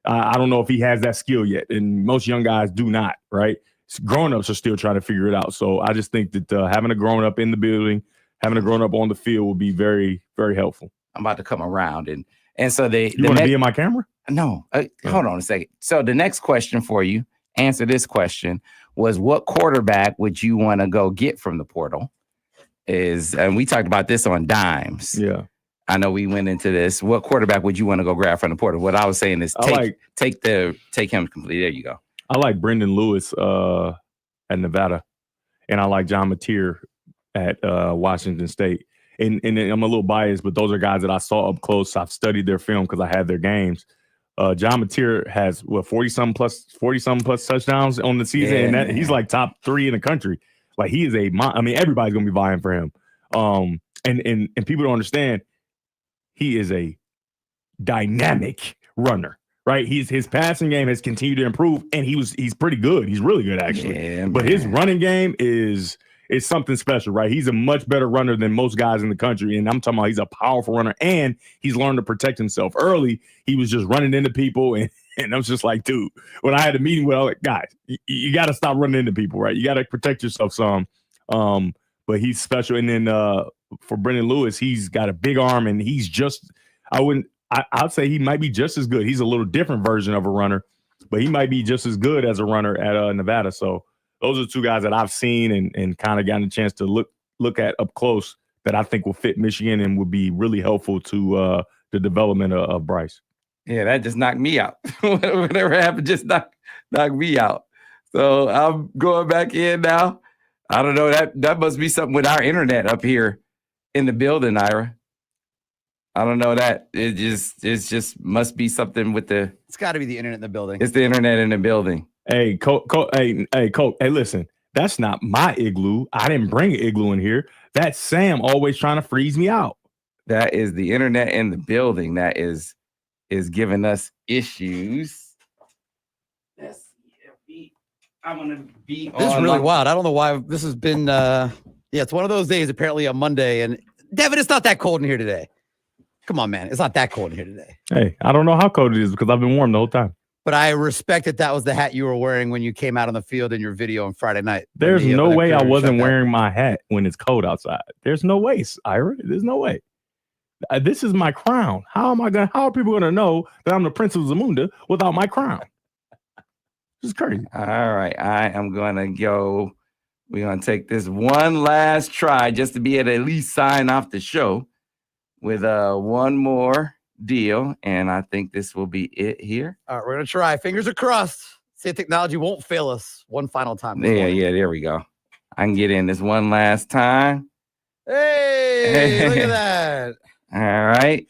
I don't know if he has that skill yet, and most young guys do not, right? Grown-ups are still trying to figure it out. So I just think that having a grown-up in the building, having a grown-up on the field will be very, very helpful. I'm about to come around. And so you want to be in my camera? No. Hold on a second. So the next question for you, answer this question, was what quarterback would you want to go get from the portal? And we talked about this on Dimes. Yeah. I know we went into this. What quarterback would you want to go grab from the portal? What I was saying is take him completely. There you go. I like Brendan Lewis at Nevada, and I like John Mateer at Washington State. And I'm a little biased, but those are guys that I saw up close. I've studied their film because I had their games. John Mateer has 40-something plus touchdowns on the season, and he's like top 3 in the country. Like he is everybody's gonna be vying for him. And people don't understand. He is a dynamic runner, right? His passing game has continued to improve, and he's pretty good. He's really good, actually. Yeah, but his running game is something special, right? He's a much better runner than most guys in the country, and I'm talking about he's a powerful runner, and he's learned to protect himself. Early, he was just running into people, and I was just like, dude, when I had a meeting with all like, guys, you got to stop running into people, right? You got to protect yourself some. But he's special, and then for Brendan Lewis, he's got a big arm, and he's just I'd say he might be just as good. He's a little different version of a runner, but he might be just as good as a runner at Nevada. So those are 2 guys that I've seen and kind of gotten a chance to look at up close that I think will fit Michigan and would be really helpful to the development of Bryce. Yeah, that just knocked me out. Whatever happened just knocked me out. So I'm going back in now. I don't know. That must be something with our internet up here in the building, Ira. I don't know that. It just must be something with the. It's got to be the internet in the building. It's the internet in the building. Hey, Colt. Hey, listen. That's not my igloo. I didn't bring an igloo in here. That's Sam always trying to freeze me out. That is the internet in the building that is giving us issues. Let's see. I'm gonna be. This is really wild. I don't know why this has been. Yeah, it's one of those days. Apparently on Monday, and Devin, it's not that cold in here today. Come on, man, it's not that cold in here today. Hey, I don't know how cold it is because I've been warm the whole time. But I respect that was the hat you were wearing when you came out on the field in your video on Friday night. There's no way I wasn't wearing my hat when it's cold outside. There's no way, Ira. There's no way. This is my crown. How are people gonna know that I'm the Prince of Zamunda without my crown? This is crazy. All right, I am gonna go. We're gonna take this one last try just to be able to at least sign off the show with one more deal, and I think this will be it here. All right, we're gonna try. Fingers are crossed. See if technology won't fail us one final time. Yeah, there we go. I can get in this one last time. Hey, look at that. All right,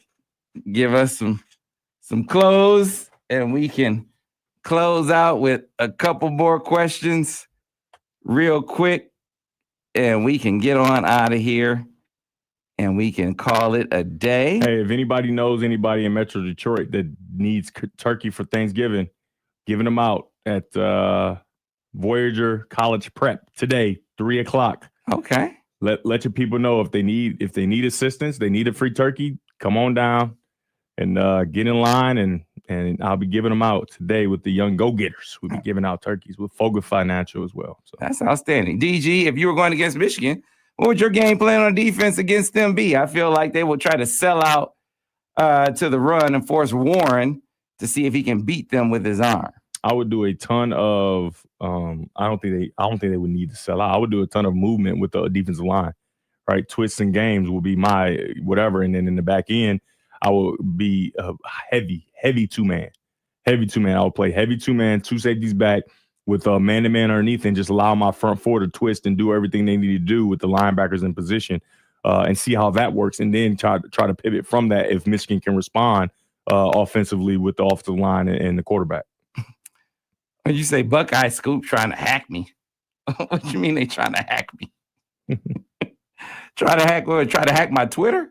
give us some close, and we can close out with a couple more questions real quick, and we can get on out of here. And we can call it a day. Hey, if anybody knows anybody in Metro Detroit that needs turkey for Thanksgiving, giving them out at Voyager College Prep today, 3:00. Okay. Let your people know if they need assistance, they need a free turkey. Come on down and get in line, and I'll be giving them out today with the young go-getters. We'll be giving out turkeys with Fogle Financial as well. So that's outstanding. DG, if you were going against Michigan, what would your game plan on defense against them be? I feel like they will try to sell out to the run and force Warren to see if he can beat them with his arm. I would do a ton of. I don't think they would need to sell out. I would do a ton of movement with the defensive line, right? Twists and games will be my whatever, and then in the back end, I will be a heavy two-man. I would play heavy two-man, two safeties back, with a man-to-man underneath, and just allow my front four to twist and do everything they need to do with the linebackers in position, and see how that works, and then try to pivot from that if Michigan can respond offensively with the offensive line and the quarterback. When you say Buckeye Scoop trying to hack me, what do you mean they trying to hack me? Try to hack my Twitter?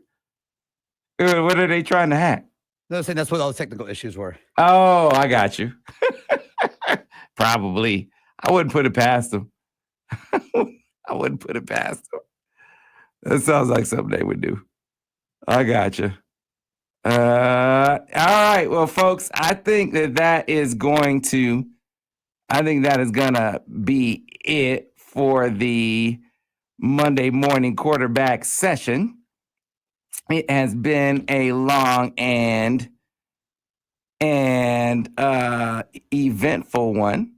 What are they trying to hack? No, saying that's what all the technical issues were. Oh, I got you. Probably. I wouldn't put it past them. I wouldn't put it past them. That sounds like something they would do. I got you. All right. Well, folks, I think that is going to be it for the Monday morning quarterback session. It has been a long and eventful one.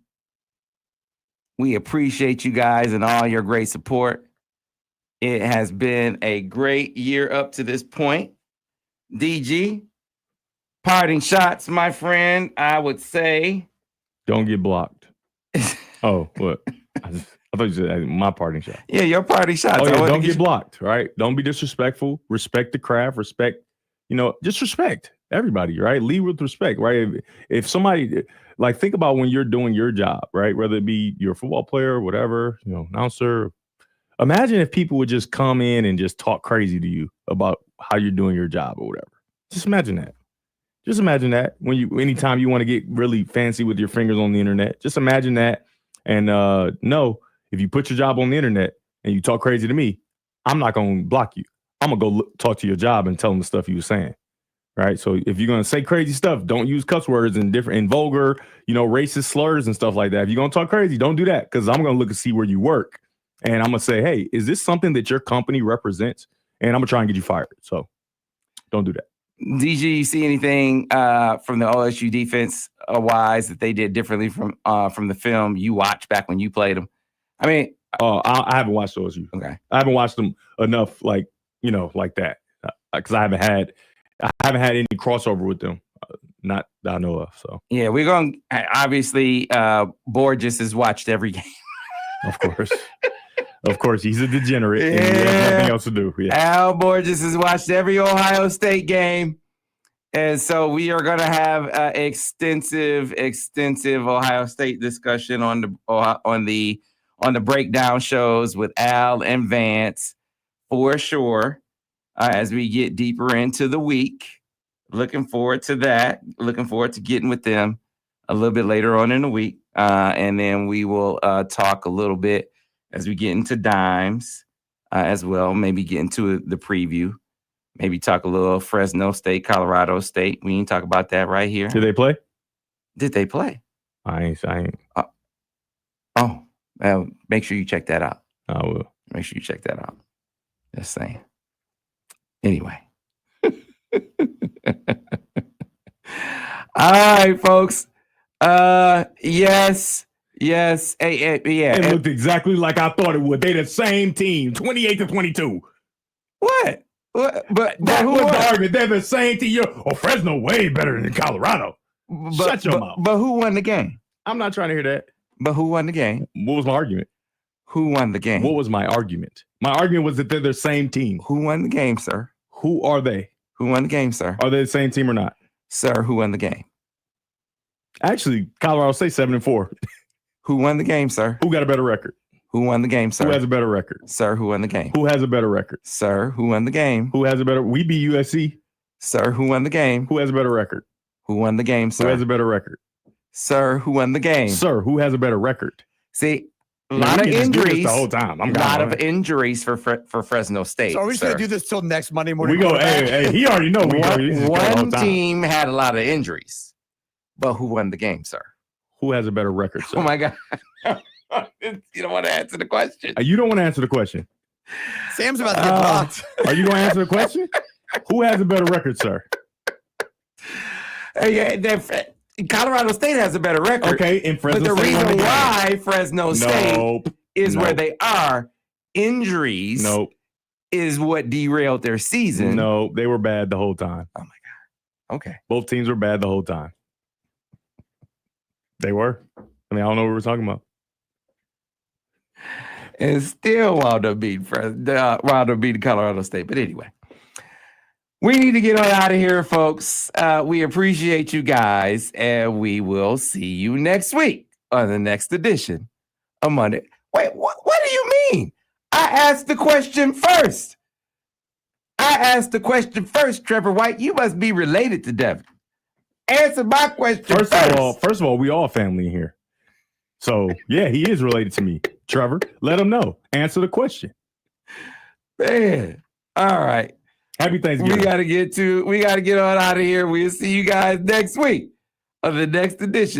We appreciate you guys and all your great support. It has been a great year up to this point. DG, parting shots, my friend. I would say, don't get blocked. Oh, what? I thought you said my parting shot. Yeah, your parting shots. Oh, yeah, don't get blocked, right? Don't be disrespectful. Respect the craft. Respect, just respect everybody, right? Lead with respect, right? If somebody, like, think about when you're doing your job, right? Whether it be you're a football player or whatever, announcer. Imagine if people would just come in and just talk crazy to you about how you're doing your job or whatever. Just imagine that. Just imagine that anytime you want to get really fancy with your fingers on the internet, just imagine that. And know if you put your job on the internet and you talk crazy to me, I'm not going to block you. I'm going to go talk to your job and tell them the stuff you were saying. Right. So if you're going to say crazy stuff, don't use cuss words and vulgar, racist slurs and stuff like that. If you're going to talk crazy, don't do that, because I'm going to look and see where you work. And I'm going to say, hey, is this something that your company represents? And I'm going to try and get you fired. So don't do that. DG, you see anything from the OSU defense wise that they did differently from the film you watched back when you played them? I mean, I haven't watched OSU. Okay, I haven't watched them enough, like that, because I haven't had any crossover with them, not that I know of. So yeah, we're going to obviously Borges has watched every game. Of course. Of course, he's a degenerate and he has nothing else to do. Yeah. Al Borges has watched every Ohio State game. And so we are going to have an extensive Ohio State discussion on the breakdown shows with Al and Vance for sure as we get deeper into the week. Looking forward to that. Looking forward to getting with them a little bit later on in the week. And then we will talk a little bit as we get into dimes as well. Maybe get into the preview. Maybe talk a little Fresno State, Colorado State. We ain't talk about that right here. Did they play? Did they play? I ain't. Well, make sure you check that out. I will. Make sure you check that out. Just saying. Anyway. All right, folks. Yes. Yeah. It looked exactly like I thought it would. They the same team, 28-22. What? But who was the argument? They're the same team. Fresno way better than Colorado. Shut your mouth. But who won the game? I'm not trying to hear that. But who won the game? What was my argument? Who won the game? What was my argument? My argument was that they're the same team. Who won the game, sir? Who are they? Who won the game, sir? Are they the same team or not? Sir, who won the game? Actually, Colorado State 7-4. Who won the game, sir? Who got a better record? Who won the game, sir? Who has a better record? Sir, who won the game? Who has a better record? Sir, who won the game? Who has a better? We beat USC. Sir, who won the game? Who has a better record? Who won the game, sir? Who has a better record? Sir, who won the game? Sir, who has a better record? See, a lot of injuries the whole time. A lot of injuries for Fresno State. So are we just going to do this till next Monday morning? We go, hey, he already know. One team had a lot of injuries, but who won the game, sir? Who has a better record, sir? Oh, my God. You don't want to answer the question. You don't want to answer the question. Sam's about to get blocked. Are you going to answer the question? Who has a better record, sir? Colorado State has a better record. Okay, in Fresno But the State reason why Fresno State is where they are, injuries is what derailed their season. No, they were bad the whole time. Oh, my God. Okay. Both teams were bad the whole time. They were. I mean, I don't know what we're talking about. And still wound up beating Colorado State. But anyway, we need to get on out of here, folks. We appreciate you guys, and we will see you next week on the next edition of Monday. Wait, what do you mean? I asked the question first. Trevor White. You must be related to Devin. Answer my question first. First of all, we all family in here. So, yeah, he is related to me. Trevor, let him know. Answer the question. Man. All right. Happy Thanksgiving. We got to get on out of here. We'll see you guys next week on the next edition.